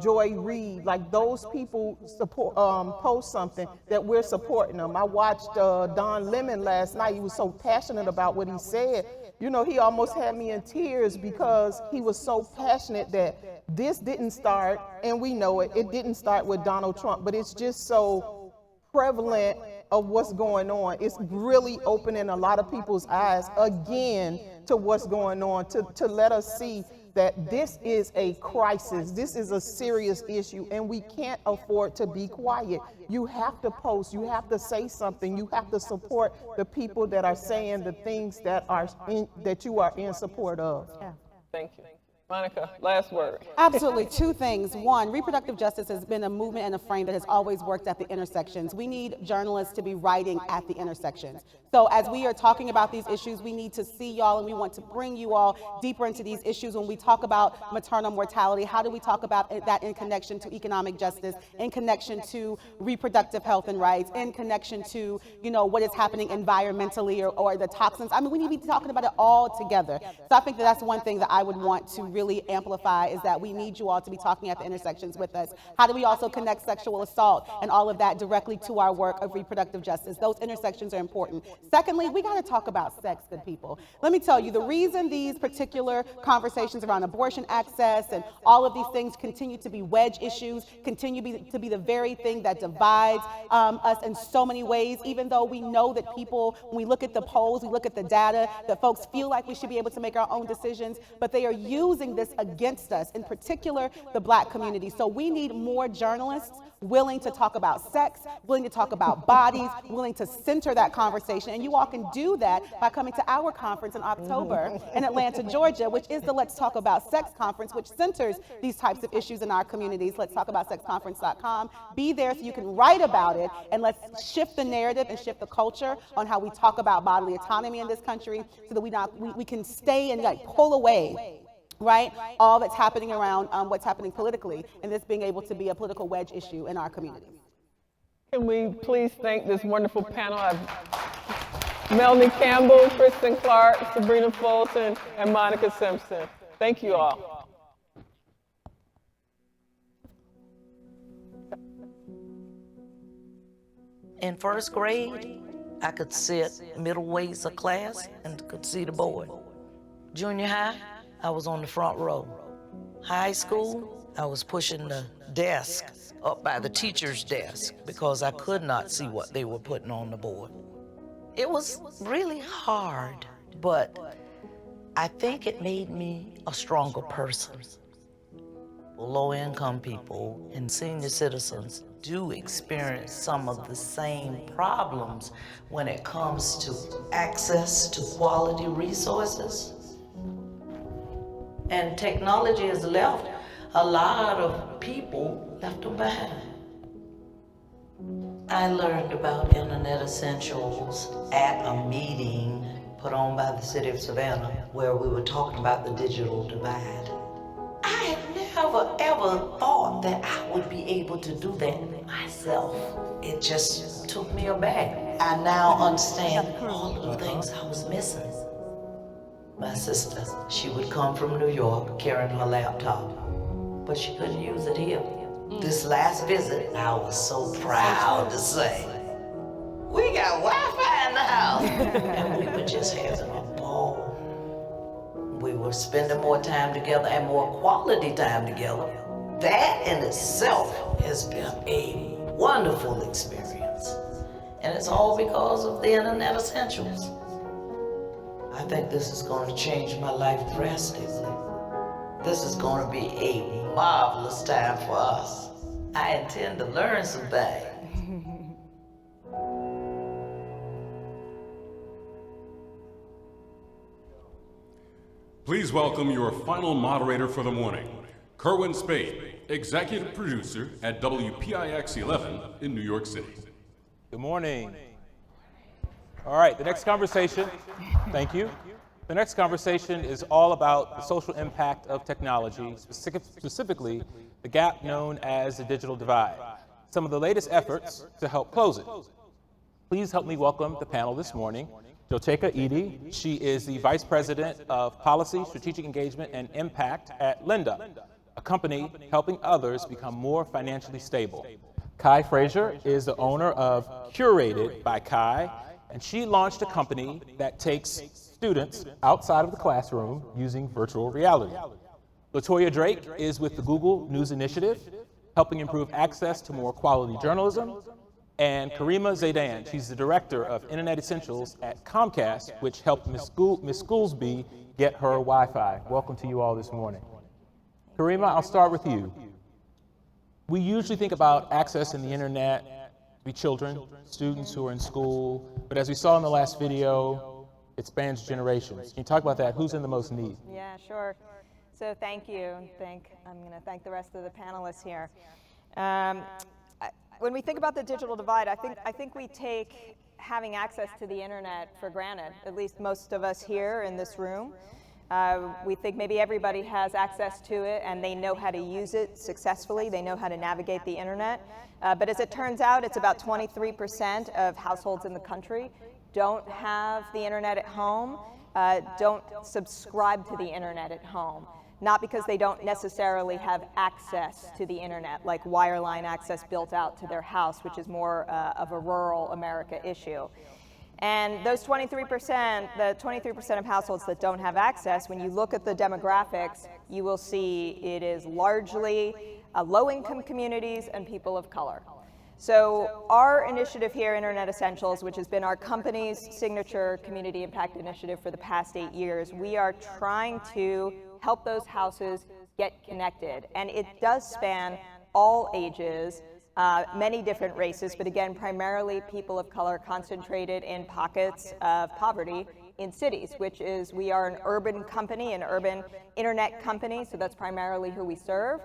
Joy Reid, like those people support, post something, that we're supporting them. I watched Don Lemon last night. He was so passionate about what he said. You know, he almost had me in tears because he was so passionate that this didn't start, and we know it, it didn't start with Donald Trump, but it's just so prevalent of what's going on. It's really opening a lot of people's eyes again to what's going on, to let us see that this is a crisis. This is a serious issue, and we can't afford to be quiet. You have to post, you have to say something, you have to support the people that are saying the things that you are in support of. Yeah. Thank you. Monica, last word. Absolutely. 2 things. 1, reproductive justice has been a movement and a frame that has always worked at the intersections. We need journalists to be writing at the intersections. So as we are talking about these issues, we need to see y'all, and we want to bring you all deeper into these issues. When we talk about maternal mortality, how do we talk about that in connection to economic justice, in connection to reproductive health and rights, in connection to, you know, what is happening environmentally or the toxins? I mean, we need to be talking about it all together. So I think that that's one thing that I would want to really amplify, is that we need you all to be talking at the intersections with us. How do we also connect sexual assault and all of that directly to our work of reproductive justice? Those intersections are important. Secondly, we got to talk about sex, good people. Let me tell you, the reason these particular conversations around abortion access and all of these things continue to be wedge issues, continue to be the very thing that divides us in so many ways, even though we know that people, when we look at the polls, we look at the data, that folks feel like we should be able to make our own decisions, but they are using this against us, in particular the Black community. So we need more journalists willing to talk about sex, willing to talk about bodies, willing to center that conversation. And you all can do that by coming to our conference in October in Atlanta, Georgia, which is the Let's Talk About Sex conference, which centers these types of issues in our communities. Let's talk about sexconference.com. Be there so you can write about it, and let's shift the narrative and shift the culture on how we talk about bodily autonomy in this country, so that we can stay and pull away, right, all that's happening around what's happening politically, and this being able to be a political wedge issue in our communities. Can we please thank this wonderful panel of Melanie Campbell, Kristen Clark, Sabrina Fulton, and Monica Simpson. Thank you all. In first grade, I could sit middle ways of class and could see the board. Junior high, I was on the front row. High school, I was pushing the desk up by the teacher's desk because I could not see what they were putting on the board. It was really hard, but I think it made me a stronger person. Low-income people and senior citizens do experience some of the same problems when it comes to access to quality resources. And technology has left a lot of people left them behind. I learned about Internet Essentials at a meeting put on by the city of Savannah where we were talking about the digital divide. I had never ever thought that I would be able to do that myself. It just took me aback. I now understand all of the things I was missing. My sister, she would come from New York carrying her laptop, but she couldn't use it here. This last visit, I was so proud to say, we got Wi-Fi in the house. And we were just having a ball. We were spending more time together and more quality time together. That in itself has been a wonderful experience. And it's all because of the Internet Essentials. I think this is going to change my life drastically. This is going to be a marvelous time for us. I intend to learn some things. Please welcome your final moderator for the morning, Kerwin Spade, executive producer at WPIX 11 in New York City. Good morning. All right, the next conversation, thank you. The next conversation is all about the social impact of technology, specifically the gap known as the digital divide, some of the latest efforts to help close it. Please help me welcome the panel this morning. Joteka Edie, she is the Vice President of Policy, Strategic Engagement, and Impact at Linda, a company helping others become more financially stable. Kai Frazier is the owner of Curated by Kai, and she launched a company that takes students outside of the classroom using virtual reality. Latoya Drake is with the Google News Initiative, helping improve access to more quality journalism. And Karima Zaidan, she's the director of Internet Essentials at Comcast, which helped Ms. Schoolsby get her Wi-Fi. Welcome to you all this morning. Karima, I'll start with you. We usually think about accessing the internet to be children, students who are in school, but as we saw in the last video, it spans generations. Can you talk about that? Who's in the most need? Yeah, sure. So thank you. I'm going to thank the rest of the panelists here. When we think about the digital divide, I think we take having access to the internet for granted, at least most of us here in this room. We think maybe everybody has access to it and they know how to use it successfully. They know how to navigate the internet. But as it turns out, it's about 23% of households in the country don't have the internet at home, don't subscribe to the internet at home. Not because they don't necessarily have access to the internet, like wireline access built out to their house, which is more of a rural America issue. And those 23%, the 23% of households that don't have access, when you look at the demographics, you will see it is largely low-income communities and people of color. So our initiative here, Internet Essentials, which has been our company's signature community impact initiative for the past 8 years, we are trying to help those houses get connected. And it does span all ages, many different races, but again, primarily people of color concentrated in pockets of poverty in cities, which is, we are an urban company, an urban internet company, so that's primarily who we serve.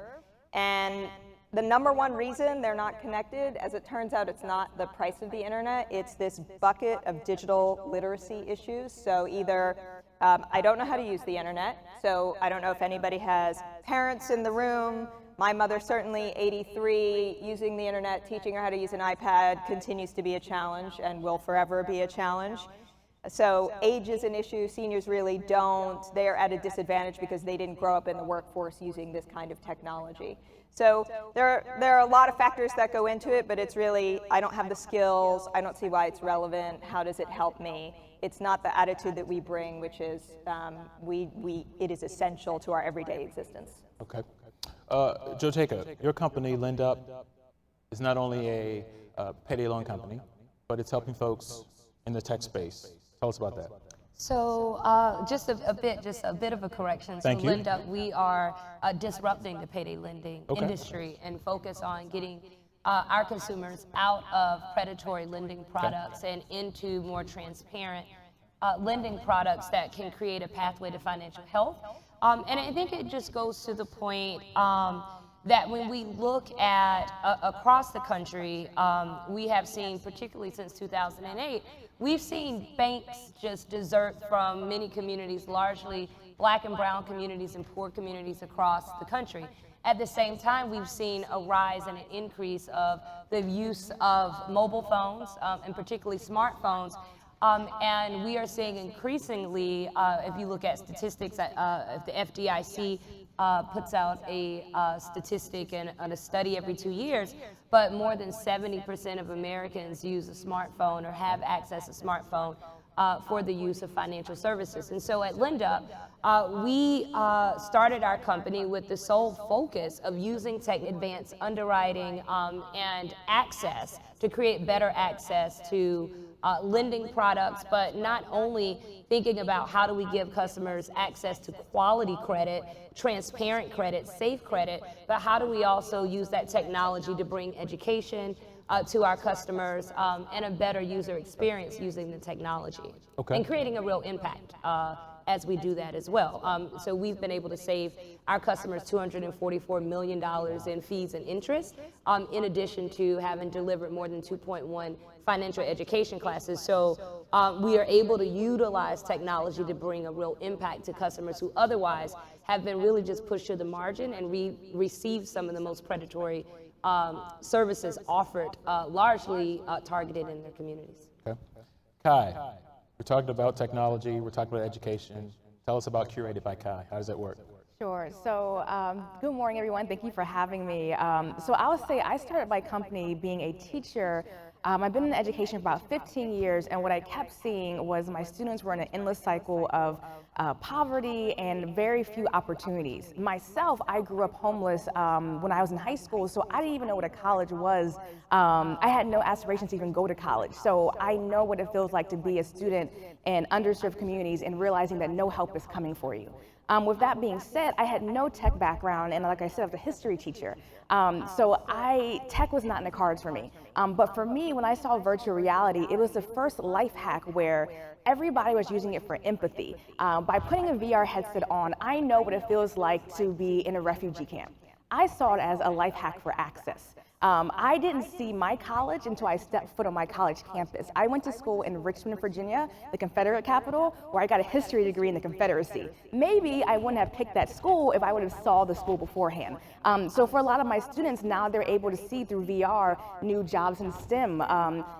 And the number one reason they're not connected, as it turns out, it's not the price of the internet, it's this bucket of digital literacy issues. So either I don't know how to use the internet, so I don't know if anybody has parents in the room. My mother, certainly 83, using the internet, teaching her how to use an iPad continues to be a challenge and will forever be a challenge. So age is an issue. Seniors really don't. They're at a disadvantage because they didn't grow up in the workforce using this kind of technology. So there are a lot of factors that go into it, but it's really, I don't have the skills, I don't see why it's relevant, how does it help me? It's not the attitude that we bring, which is it is essential to our everyday existence. Okay. Joteka, your company, LendUp, is not only a payday loan company, but it's helping folks in the tech space. Tell us about that. So just a bit of a correction. Thank you. LendUp, we are disrupting the payday lending industry and focus on getting our consumers out of predatory lending products and into more transparent lending products that can create a pathway to financial health. And I think it just goes to the point that when we look at across the country, we have seen, particularly since 2008, we've seen banks just desert from many communities, largely Black and brown communities and poor communities across the country. At the same time, we've seen a rise and an increase of the use of mobile phones, and particularly smartphones. And we are seeing increasingly, if you look at statistics, if the FDIC puts out a statistic and a study every 2 years, but more than 70% of Americans use a smartphone or have access to a smartphone for the use of financial services. And so at LendUp, we started our company with the sole focus of using tech-advanced underwriting and access to create better access to lending products, but not only thinking about how do we give customers access to quality credit, transparent credit, safe credit, but how do we also use that technology to bring education to our customers and a better user experience using the technology. Okay. And creating a real impact as we do that as well. So we've been able to save our customers $244 million in fees and interest, in addition to having delivered more than 2.1 financial education classes. So we are able to utilize technology to bring a real impact to customers who otherwise have been really just pushed to the margin and receive some of the most predatory services offered, largely targeted in their communities. Okay. Kai, we're talking about technology, we're talking about education. Tell us about Curated by Kai. How does that work? Sure. So good morning, everyone. Thank you for having me. So I would say I started my company being a teacher. I've been in education for about 15 years, and what I kept seeing was my students were in an endless cycle of poverty and very few opportunities. Myself, I grew up homeless when I was in high school, so I didn't even know what a college was. I had no aspirations to even go to college, so I know what it feels like to be a student in underserved communities and realizing that no help is coming for you. With that being said, I had no tech background, and like I said, I was a history teacher. So tech was not in the cards for me. But for me, when I saw virtual reality, it was the first life hack where everybody was using it for empathy. By putting a VR headset on, I know what it feels like to be in a refugee camp. I saw it as a life hack for access. I didn't see my college until I stepped foot on my college campus. I went to school in Richmond, Virginia, the Confederate capital, where I got a history degree in the Confederacy. Maybe I wouldn't have picked that school if I would have saw the school beforehand. So for a lot of my students, now they're able to see through VR new jobs in STEM,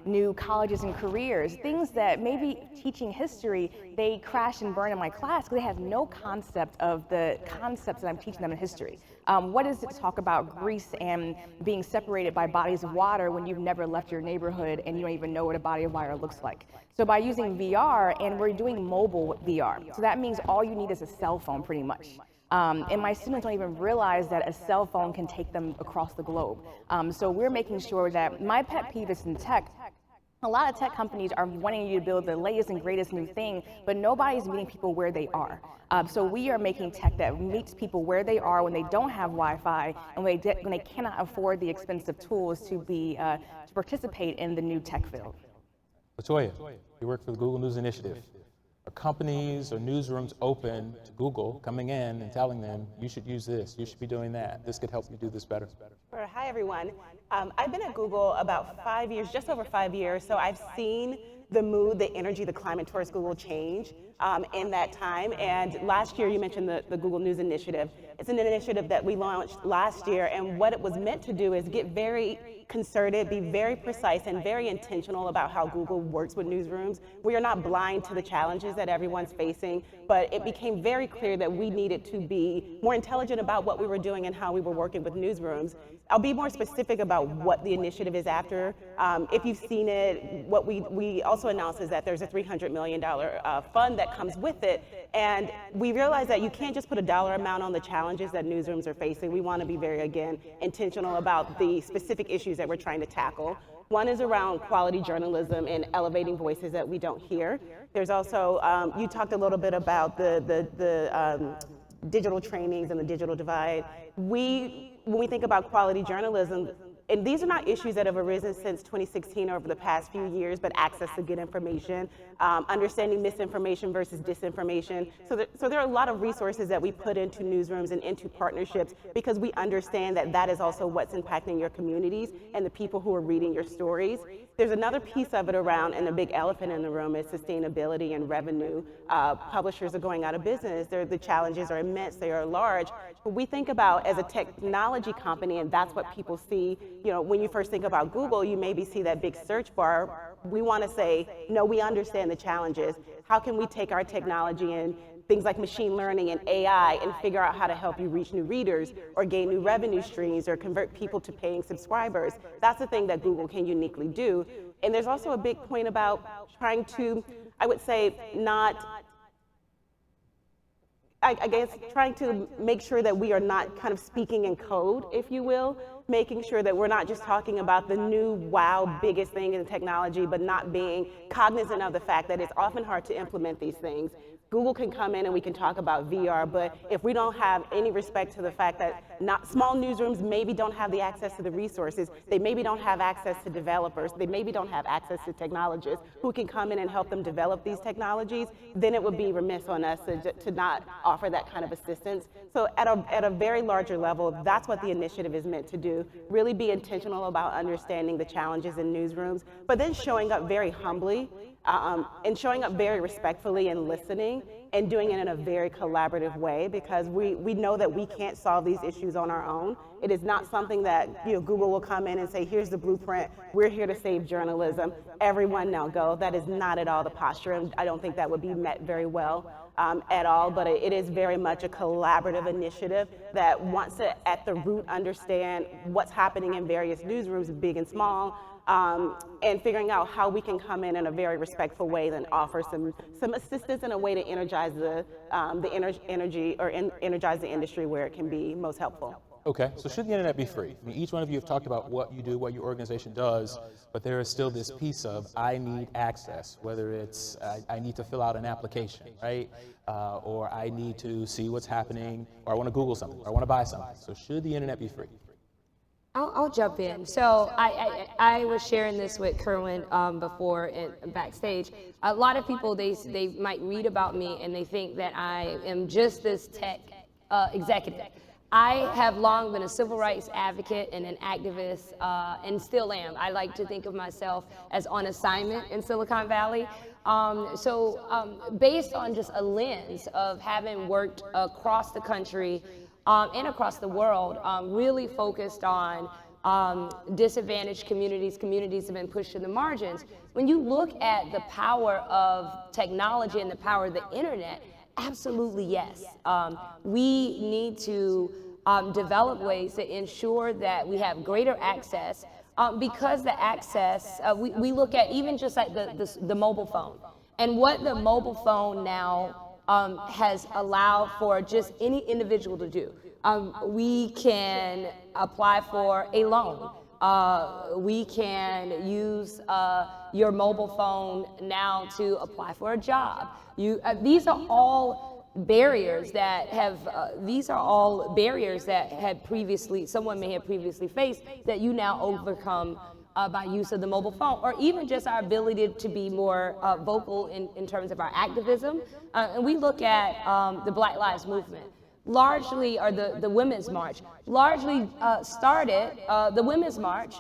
new colleges and careers, things that maybe teaching history, they crash and burn in my class because they have no concept of the concepts that I'm teaching them in history. What is it to talk about Greece and being separated by bodies of water when you've never left your neighborhood and you don't even know what a body of water looks like? So by using VR, and we're doing mobile VR, so that means all you need is a cell phone pretty much. And my students don't even realize that a cell phone can take them across the globe. So we're making sure that my pet peeve is in tech. A lot of tech companies are wanting you to build the latest and greatest new thing, but nobody's meeting people where they are. So we are making tech that meets people where they are when they don't have Wi-Fi and when they cannot afford the expensive tools to participate in the new tech field. Latoya, you work for the Google News Initiative. Are companies or newsrooms open to Google coming in and telling them, you should use this, you should be doing that, this could help you do this better? Sure. Hi, everyone. I've been at Google about 5 years, just over 5 years, so I've seen the mood, the energy, the climate towards Google change in that time. And last year, you mentioned the Google News Initiative. It's an initiative that we launched last year, and what it was meant to do is get very concerted, be very precise and very intentional about how Google works with newsrooms. We are not blind to the challenges that everyone's facing, but it became very clear that we needed to be more intelligent about what we were doing and how we were working with newsrooms. I'll be more specific about what the initiative is after. If you've seen it, what we also announced is that there's a $300 million fund that comes with it. And we realize that you can't just put a dollar amount on the challenges that newsrooms are facing. We want to be very, again, intentional about the specific issues that we're trying to tackle. One is around quality journalism and elevating voices that we don't hear. There's also, you talked a little bit about the digital trainings and the digital divide. When we think about quality journalism, and these are not issues that have arisen since 2016 or over the past few years, but access to good information, understanding misinformation versus disinformation. So there are a lot of resources that we put into newsrooms and into partnerships because we understand that that is also what's impacting your communities and the people who are reading your stories. There's another piece of it around, and the big elephant in the room is sustainability and revenue. Publishers are going out of business. The challenges are immense, they are large. But we think about as a technology company, and that's what people see, when you first think about Google, you maybe see that big search bar. We want to say, no, we understand the challenges. How can we take our technology and things like machine learning and AI and figure out how to help you reach new readers or gain new revenue streams or convert people to paying subscribers? That's the thing that Google can uniquely do. And there's also a big point about trying to, I would say, I guess trying to make sure that we are not kind of speaking in code, if you will, making sure that we're not just talking about the new, wow, biggest thing in technology, but not being cognizant of the fact that it's often hard to implement these things. Google can come in and we can talk about VR, but if we don't have any respect to the fact that small newsrooms maybe don't have the access to the resources, they maybe don't have access to developers, they maybe don't have access to technologists who can come in and help them develop these technologies, then it would be remiss on us to not offer that kind of assistance. So at a very larger level, that's what the initiative is meant to do, really be intentional about understanding the challenges in newsrooms, but then showing up very humbly and showing up very respectfully and listening and doing it in a very collaborative way, because we know that we can't solve these issues on our own. It is not something that Google will come in and say, here's the blueprint, we're here to save journalism, everyone now go. That is not at all the posture, and I don't think that would be met very well at all, but it is very much a collaborative initiative that wants to, at the root, understand what's happening in various newsrooms, big and small, and figuring out how we can come in a very respectful way and offer some assistance in a way to energize the energize the industry where it can be most helpful. Okay, so should the internet be free? I mean, each one of you have talked about what you do, what your organization does, but there is still this piece of I need access, whether it's I need to fill out an application, right? Or I need to see what's happening, or I want to Google something, or I want to buy something. So should the internet be free? I'll jump in. So I was sharing this with Kerwin before backstage. A lot of people, they might read about me and they think that I am just this tech executive. I have long been a civil rights advocate and an activist, and still am. I like to think of myself as on assignment in Silicon Valley. Based on just a lens of having worked across the country and across the world, really focused on disadvantaged communities that have been pushed to the margins. When you look at the power of technology and the power of the internet, absolutely yes. We need to develop ways to ensure that we have greater access, because the access, we look at even just like the mobile phone, and what the mobile phone now has allowed for just any individual to do. We can apply for a loan. We can use your mobile phone now to apply for a job. These are all barriers that have, someone may have previously faced, that you now overcome by use of the mobile phone, or even just our ability to be more vocal in terms of our activism. And we look at the Black Lives Movement, largely, or the Women's March, largely started the Women's March.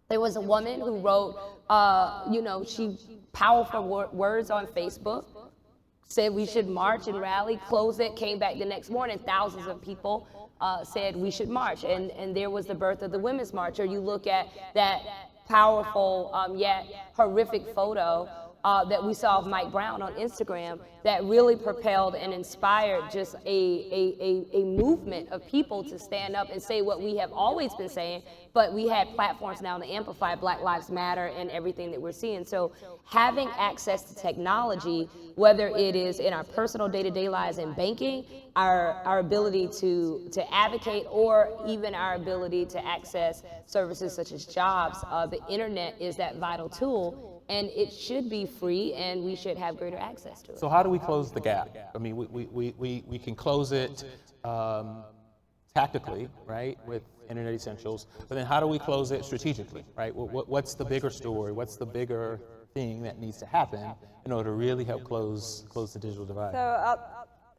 There was a woman who wrote, she powerful words on Facebook, said we should march and rally, close it, came back the next morning, thousands of people said we should march. And there was the birth of the Women's March. Or you look at that powerful yet horrific photo that we saw of Mike Brown on Instagram that really propelled and inspired just a movement of people to stand up and say what we have always been saying, but we had platforms now to amplify Black Lives Matter and everything that we're seeing. So having access to technology, whether it is in our personal day-to-day lives in banking, our ability to advocate, or even our ability to access services such as jobs, the internet is that vital tool. And it should be free, and we should have greater access to it. So how do we close the gap? I mean, we can close it tactically, right, with Internet Essentials, but then how do we close it strategically, right? What's the bigger story? What's the bigger thing that needs to happen in order to really help close the digital divide?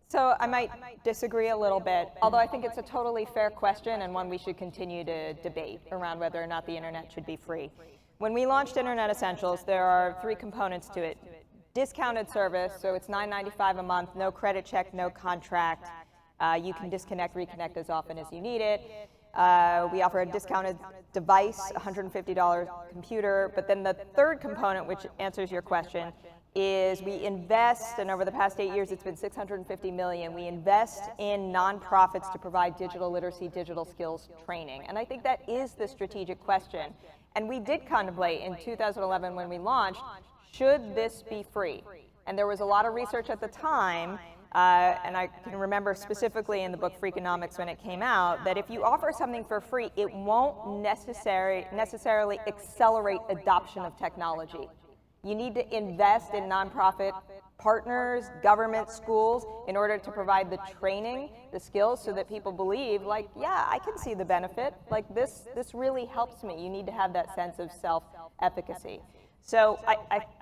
So I might disagree a little bit, although I think it's a totally fair question and one we should continue to debate around whether or not the internet should be free. When we launched Internet Essentials, there are 3 components to it. Discounted service, so it's $9.95 a month, no credit check, no contract. You can disconnect, reconnect as often as you need it. We offer a discounted device, $150 computer, but then the third component, which answers your question, is we invest, and over the past 8 years it's been $650 million, we invest in nonprofits to provide digital literacy, digital skills training. And I think that is the strategic question. And we did contemplate in 2011 when we launched, should this be free? And there was a lot of research at the time, and I can remember specifically in the book Freakonomics when it came out, that if you offer something for free, it won't necessarily accelerate adoption of technology. You need to invest in nonprofit partners, government, schools, in order to provide the training, the skills, so that people believe, like, yeah, I can see the benefit. Like, this really helps me. You need to have that sense of self-efficacy. So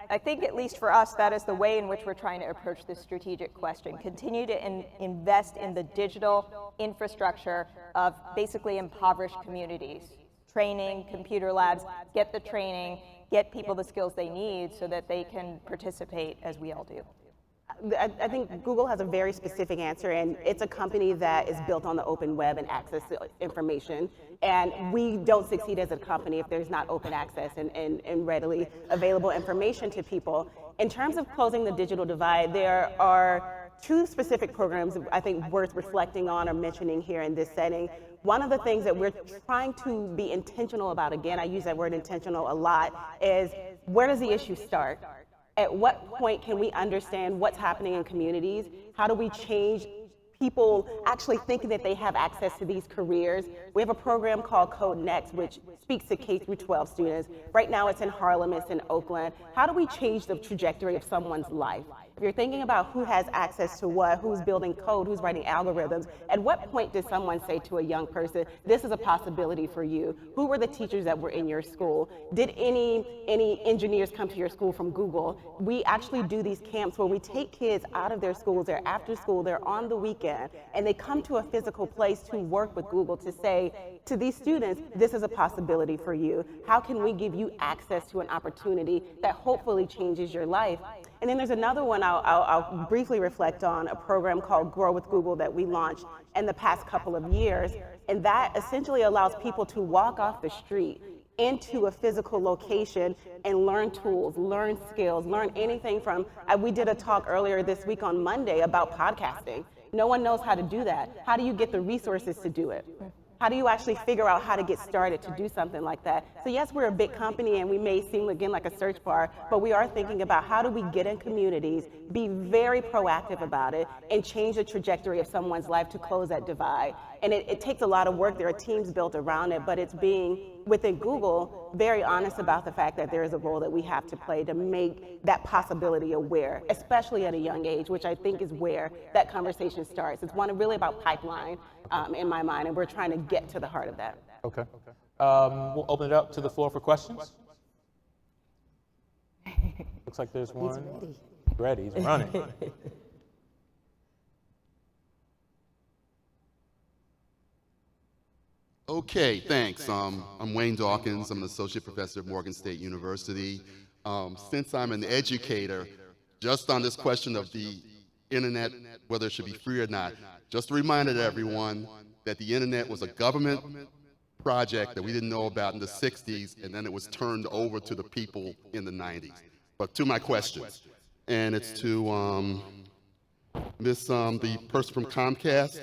I think, at least for us, that is the way in which we're trying to approach this strategic question. Continue to invest in the digital infrastructure of basically impoverished communities. Training, computer labs, get the training, get people the skills they need so that they can participate as we all do. I think Google has a very specific answer, and it's a company that is built on the open web and access to information. And we don't succeed as a company if there's not open access and readily available information to people. In terms of closing the digital divide, there are 2 specific programs I think worth reflecting on or mentioning here in this setting. One of the things that we're trying to be intentional about, again, I use that word intentional a lot, is where does the issue start? At what point can we understand what's happening in communities? How do we change people actually thinking that they have access to these careers? We have a program called Code Next, which speaks to K through 12 students. Right now it's in Harlem, it's in Oakland. How do we change the trajectory of someone's life? If you're thinking about who has access to what, who's building code, who's writing algorithms, at what point does someone say to a young person, this is a possibility for you? Who were the teachers that were in your school? Did any engineers come to your school from Google? We actually do these camps where we take kids out of their schools, they're after school, they're on the weekend, and they come to a physical place to work with Google to say to these students, this is a possibility for you. How can we give you access to an opportunity that hopefully changes your life? And then there's another one I'll briefly reflect on, a program called Grow with Google that we launched in the past couple of years. And that essentially allows people to walk off the street into a physical location and learn tools, learn skills, learn anything from, we did a talk earlier this week on Monday about podcasting. No one knows how to do that. How do you get the resources to do it? How do you actually figure out how to get started to do something like that? So yes, we're a big company and we may seem again like a search bar, but we are thinking about how do we get in communities, be very proactive about it, and change the trajectory of someone's life to close that divide. And it takes a lot of work. There are teams built around it, but it's being, within Google, very honest about the fact that there is a role that we have to play to make that possibility aware, especially at a young age, which I think is where that conversation starts. It's one really about pipeline in my mind, and we're trying to get to the heart of that. Okay. We'll open it up to the floor for questions. Looks like there's one. He's ready. He's running. Okay, thanks. I'm Wayne Dawkins. I'm an associate professor at Morgan State University. Since I'm an educator, just on this question of the internet, whether it should be free or not. Just a reminder to everyone that the internet was a government project that we didn't know about in the 60s, and then it was turned over to the people in the 90s. But to my questions, and it's to the person from Comcast.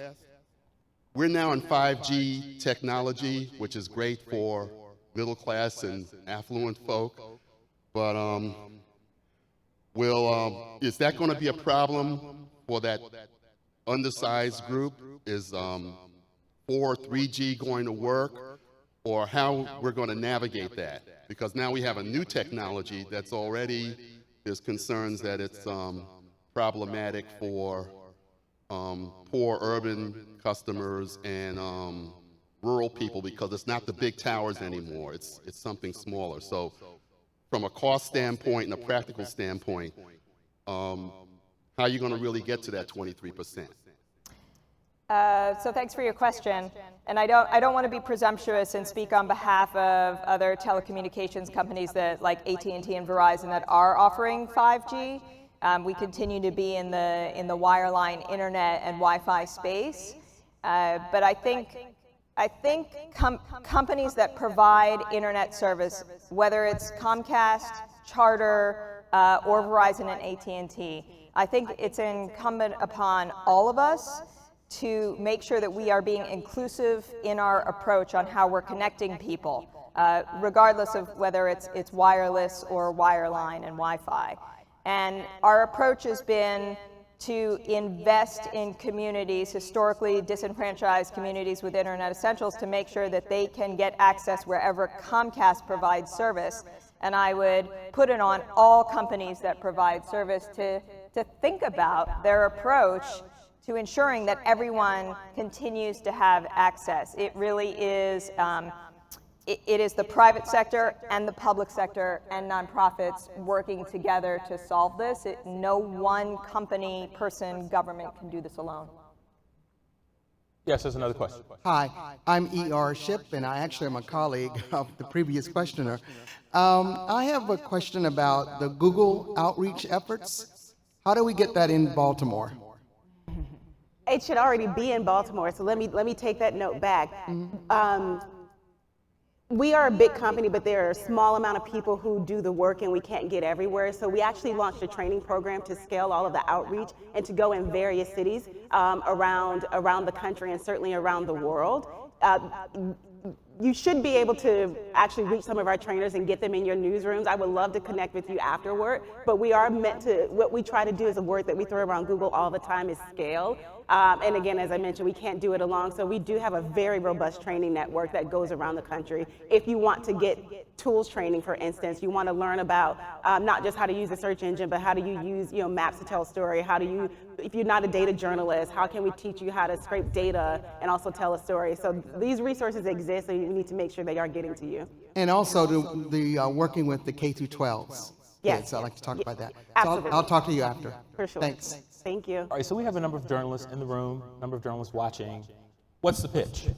We're now in 5G technology, which is great for middle class and affluent folk, but is that going to be a problem for that undersized group? Is 3G going to work, or how we're going to navigate that? Because now we have a new technology that's already, there's concerns that it's problematic for poor urban customers and rural people, because it's not the big towers anymore. It's something smaller. So from a cost standpoint and a practical standpoint, how are you going to really get to that 23%? So thanks for your question. And I don't want to be presumptuous and speak on behalf of other telecommunications companies that, like AT&T and Verizon, that are offering 5G. We continue to be in the wireline internet and Wi-Fi space. But I think companies that provide internet service, whether it's Comcast, Charter, or Verizon and AT&T, I think it's incumbent upon all of us to make sure that we are being inclusive in our approach on how we're connecting people, regardless of whether it's wireless or wireline and Wi-Fi. And our approach has been to invest in communities, historically disenfranchised communities with Internet Essentials, to make sure that they can get access wherever Comcast provides service. And I would put it on all companies that provide service to think about their approach to ensuring that everyone continues to have access. It really is, it is the private sector and the public sector and nonprofits working together to solve this. No one company, person, government can do this alone. Yes, there's another question. Hi, I'm E.R. Ship, and I actually am a colleague of the previous questioner. I have a question about the Google outreach efforts. How do we get that in Baltimore? It should already be in Baltimore, so let me take that note back. We are a big company, but there are a small amount of people who do the work, and we can't get everywhere. So we actually launched a training program to scale all of the outreach and to go in various cities around the country and certainly around the world. You should be able to actually reach some of our trainers and get them in your newsrooms. I would love to connect with you afterward, but we are meant to, what we try to do is a word that we throw around Google all the time is scale. And again, as I mentioned, we can't do it alone. So we do have a very robust training network that goes around the country. If you want to get tools training, for instance, you want to learn about not just how to use a search engine, but how do you use maps to tell a story? How do you, if you're not a data journalist, how can we teach you how to scrape data and also tell a story? So these resources exist, and you need to make sure they are getting to you. And also the working with the K through 12s. Yes. I'd like to talk about that. Absolutely. So I'll talk to you after. For sure. Thanks. Thank you. All right, so we have a number of journalists in the room, a number of journalists watching. What's the pitch?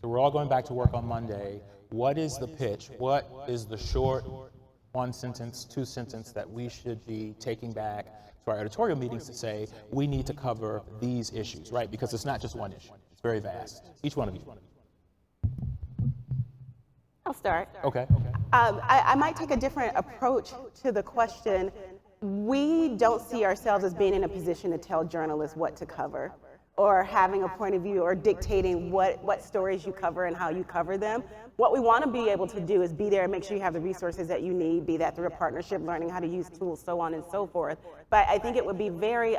So we're all going back to work on Monday. What is the pitch? What is the short one sentence, two sentence that we should be taking back to our editorial meetings to say, we need to cover these issues, right? Because it's not just one issue. It's very vast. Each one of you. I'll start. Okay. I might take a different approach to the question. We don't see ourselves as being in a position to tell journalists what to cover or having a point of view or dictating what stories you cover and how you cover them. What we want to be able to do is be there and make sure you have the resources that you need, be that through a partnership, learning how to use tools, so on and so forth. But I think it would be very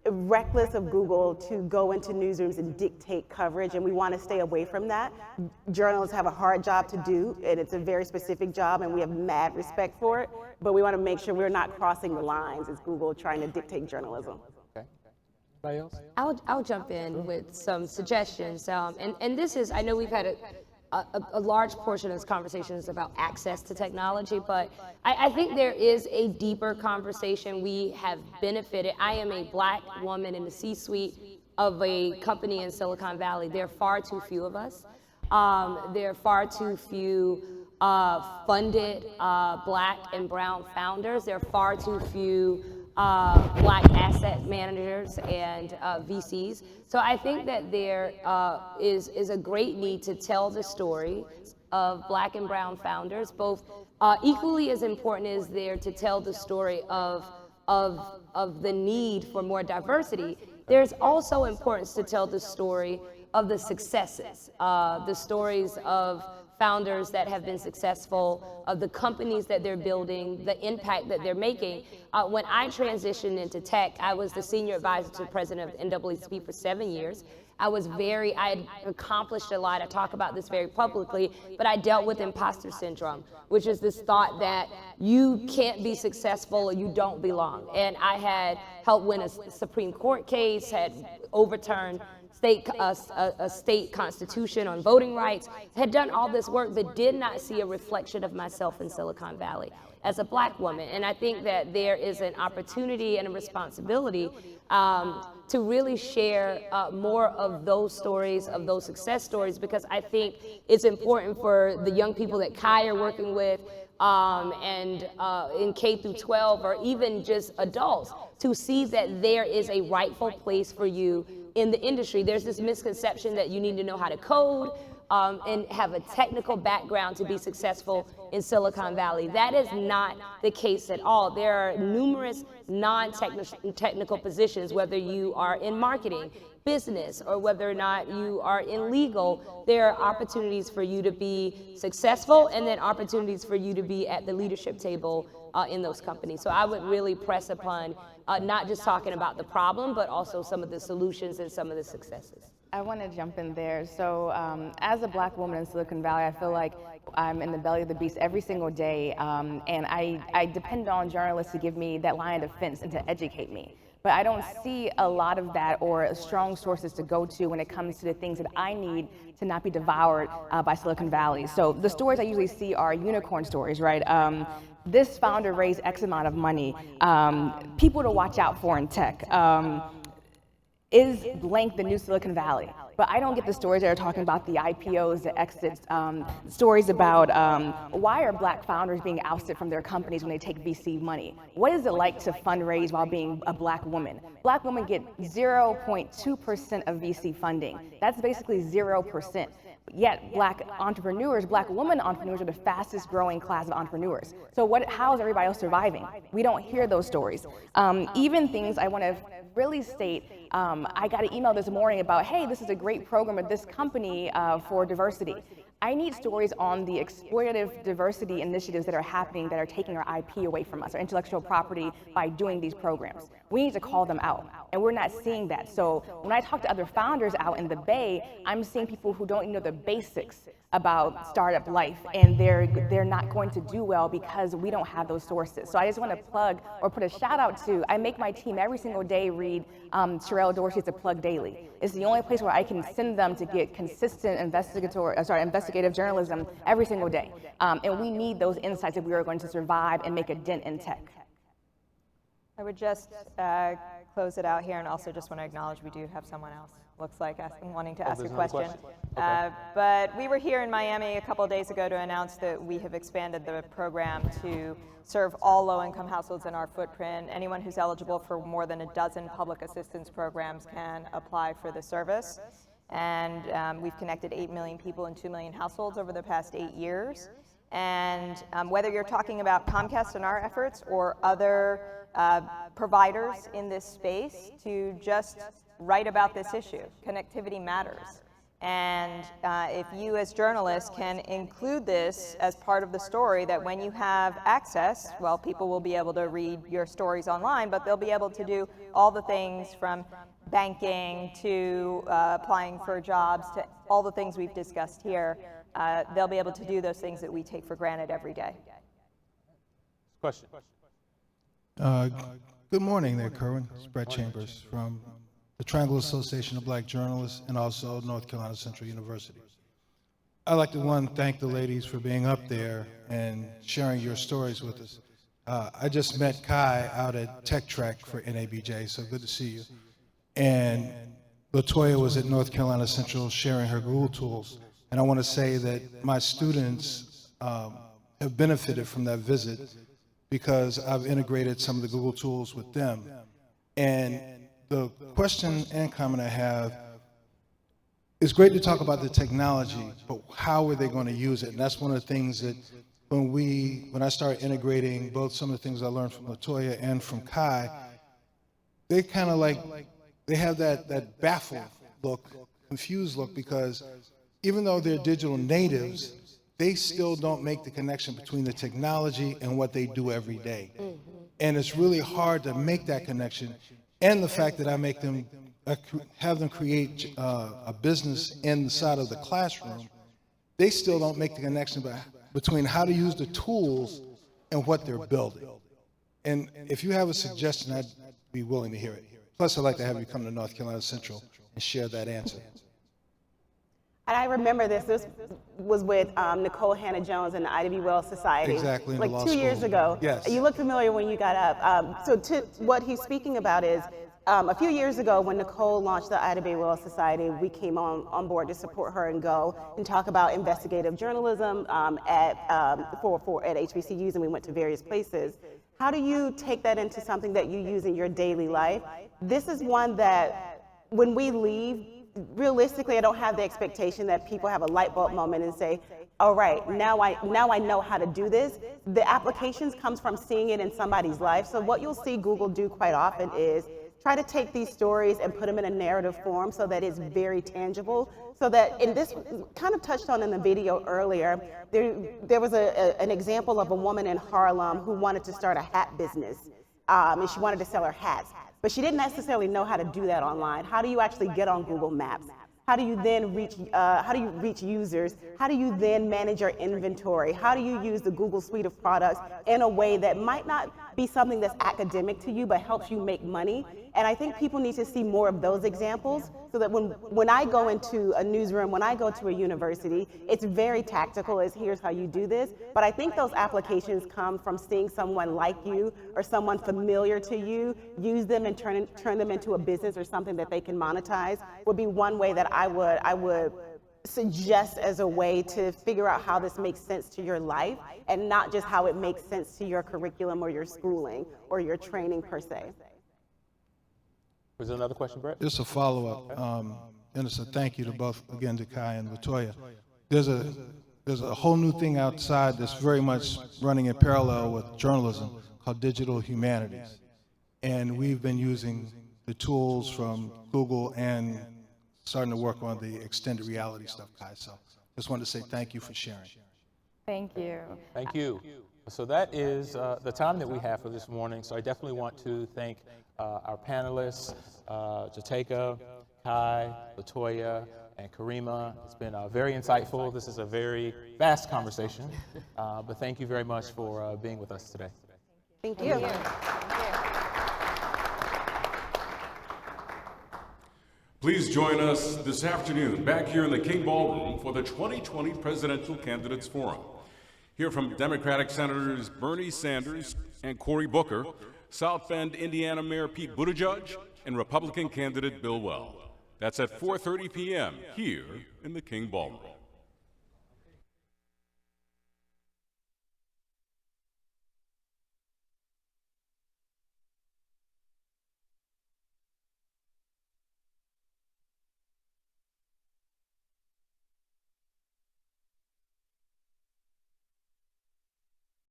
reckless of Google to go into newsrooms and dictate coverage, and we want to stay away from that. Journalists have a hard job to do, and it's a very specific job, and we have mad respect for it, but we want to make sure we're not crossing the lines as Google trying to dictate journalism. Okay. Anybody else? I'll jump in with some suggestions, and this is, I know we've had a large portion of this conversation is about access to technology, but I think there is a deeper conversation. We have benefited. I am a Black woman in the C-suite of a company in Silicon Valley. There are far too few of us. There are far too few funded Black and brown founders. There are far too few Black asset managers and VCs. So I think that there is a great need to tell the story of Black and brown founders. Both equally as important is there to tell the story of the need for more diversity. There's also importance to tell the story of the successes, the stories of founders that have been successful, of the companies that they're building, the impact that they're making. When I transitioned into tech, I was the senior advisor to the president of NAACP for 7 years. I had accomplished a lot. I talk about this very publicly, but I dealt with imposter syndrome, which is this thought that you can't be successful or you don't belong. And I had helped win a Supreme Court case, had overturned a state constitution on voting rights, had done all this work, but did not see a reflection of myself in Silicon Valley as a Black woman. And I think that there is an opportunity and a responsibility to really share more of those stories, of those success stories, because I think it's important for the young people that Kai are working with and in K through 12, or even just adults, to see that there is a rightful place for you in the industry. There's this misconception that you need to know how to code and have a technical background to be successful in Silicon Valley. That is not the case at all. There are numerous non-technical positions, whether you are in marketing, business, or whether or not you are in legal. There are opportunities for you to be successful, and then opportunities for you to be at the leadership table in those companies. So I would really press upon not just talking about the problem, but also some of the solutions and some of the successes. I want to jump in there. So as a Black woman in Silicon Valley, I feel like I'm in the belly of the beast every single day, and I depend on journalists to give me that line of defense and to educate me. But I don't see a lot of that or strong sources to go to when it comes to the things that I need to not be devoured by Silicon Valley. So the stories I usually see are unicorn stories, right? This founder raised X amount of money. People to watch out for in tech. Is blank the new Silicon Valley? But I don't get the stories that are talking about the IPOs, the exits, stories about why are Black founders being ousted from their companies when they take VC money? What is it like to fundraise while being a Black woman? Black women get 0.2% of VC funding. That's basically 0%. Yet Black entrepreneurs, Black women entrepreneurs are the fastest growing class of entrepreneurs. So how is everybody else surviving? We don't hear those stories. Even things I want to really state, I got an email this morning about, hey, this is a great program at this company for diversity. I need stories on the exploitative diversity initiatives that are happening that are taking our IP away from us, our intellectual property, by doing these programs. We need to call them out, and we're not seeing that. So when I talk to other founders out in the Bay, I'm seeing people who don't even know the basics about startup life, and they're not going to do well because we don't have those sources. So I just want to plug or put a shout out to, I make my team every single day read Sherelle Dorsey's A Plug Daily. It's the only place where I can send them to get consistent investigative journalism every single day. And we need those insights if we are going to survive and make a dent in tech. I would just close it out here, and also just want to acknowledge we do have someone else, looks like, wanting to ask a question. Okay. But we were here in Miami a couple of days ago to announce that we have expanded the program to serve all low-income households in our footprint. Anyone who's eligible for more than a dozen public assistance programs can apply for the service. And we've connected 8 million people and 2 million households over the past 8 years. And whether you're talking about Comcast and our efforts or other providers in this space, to just write about this issue. Connectivity matters. And if you as journalists can include this as part of the story, that when you have access, well, people will be able to read your stories online, but they'll be able to do all the things from banking to applying for jobs to all the things we've discussed here. They'll be able to do those things that we take for granted every day. Question. Good morning there, Kerwin. It's Brett Chambers from the Triangle Association of Black Journalists and also North Carolina Central University. I'd like to thank the ladies for being up there and sharing your stories with us. I just met Kai out at Tech Track for NABJ, so good to see you. And LaToya was at North Carolina Central sharing her Google tools. And I want to say that my students have benefited from that visit, because I've integrated some of the Google tools with them. And the question and comment I have, it's great to talk about the technology, but how are they going to use it? And that's one of the things that when I started integrating both some of the things I learned from LaToya and from Kai, they kind of they have that baffled look, confused look, because even though they're digital natives, they still don't make the connection between the technology and what they do every day. And it's really hard to make that connection. And the fact that I have them create a business inside of the classroom, they still don't make the connection between how to use the tools and what they're building. And if you have a suggestion, I'd be willing to hear it. Plus, I'd like to have you come to North Carolina Central and share that answer. And I remember this was with Nicole Hannah-Jones and the Ida B. Wells Society. Exactly, in the like law 2 years school. ago. Yes. You look familiar when you got up. So what he's speaking about is, a few years ago when Nicole launched the Ida B. Wells Society, we came on board to support her and go and talk about investigative journalism at HBCUs, and we went to various places. How do you take that into something that you use in your daily life? This is one that when we leave, realistically, I don't have the expectation that people have a light bulb moment and say, all right, now I know how to do this. The applications comes from seeing it in somebody's life. So what you'll see Google do quite often is try to take these stories and put them in a narrative form so that it's very tangible. So that, in this, kind of touched on in the video earlier, there was an example of a woman in Harlem who wanted to start a hat business. And she wanted to sell her hats. But she didn't necessarily know how to do that online. How do you actually get on Google Maps? How do you then reach users? How do you then manage your inventory? How do you use the Google suite of products in a way that might not be something that's academic to you, but helps you make money? And I think people need to see more of those examples so that when I go into a newsroom, when I go to a university, it's very tactical as here's how you do this. But I think those applications come from seeing someone like you or someone familiar to you use them and turn them into a business or something that they can monetize would be one way that I would suggest as a way to figure out how this makes sense to your life and not just how it makes sense to your curriculum or your schooling or your training per se. Was there another question, Brett? Just a follow-up, and it's a thank you to both, again, to Kai and LaToya. There's a whole new thing outside that's very much running in parallel with journalism called digital humanities. And we've been using the tools from Google and starting to work on the extended reality stuff, Kai. So just wanted to say thank you for sharing. Thank you. Thank you. So that is the time that we have for this morning. So I definitely want to thank our panelists, Jateka, Kai, LaToya, and Karima. It's been very insightful. This is a very vast conversation, but thank you very much for being with us today. Thank you. Please join us this afternoon back here in the King Ballroom for the 2020 Presidential Candidates Forum. Hear from Democratic Senators Bernie Sanders and Cory Booker, South Bend, Indiana Mayor Pete Buttigieg, and Republican candidate Bill Weld. That's at 4:30 p.m. here in the King Ballroom.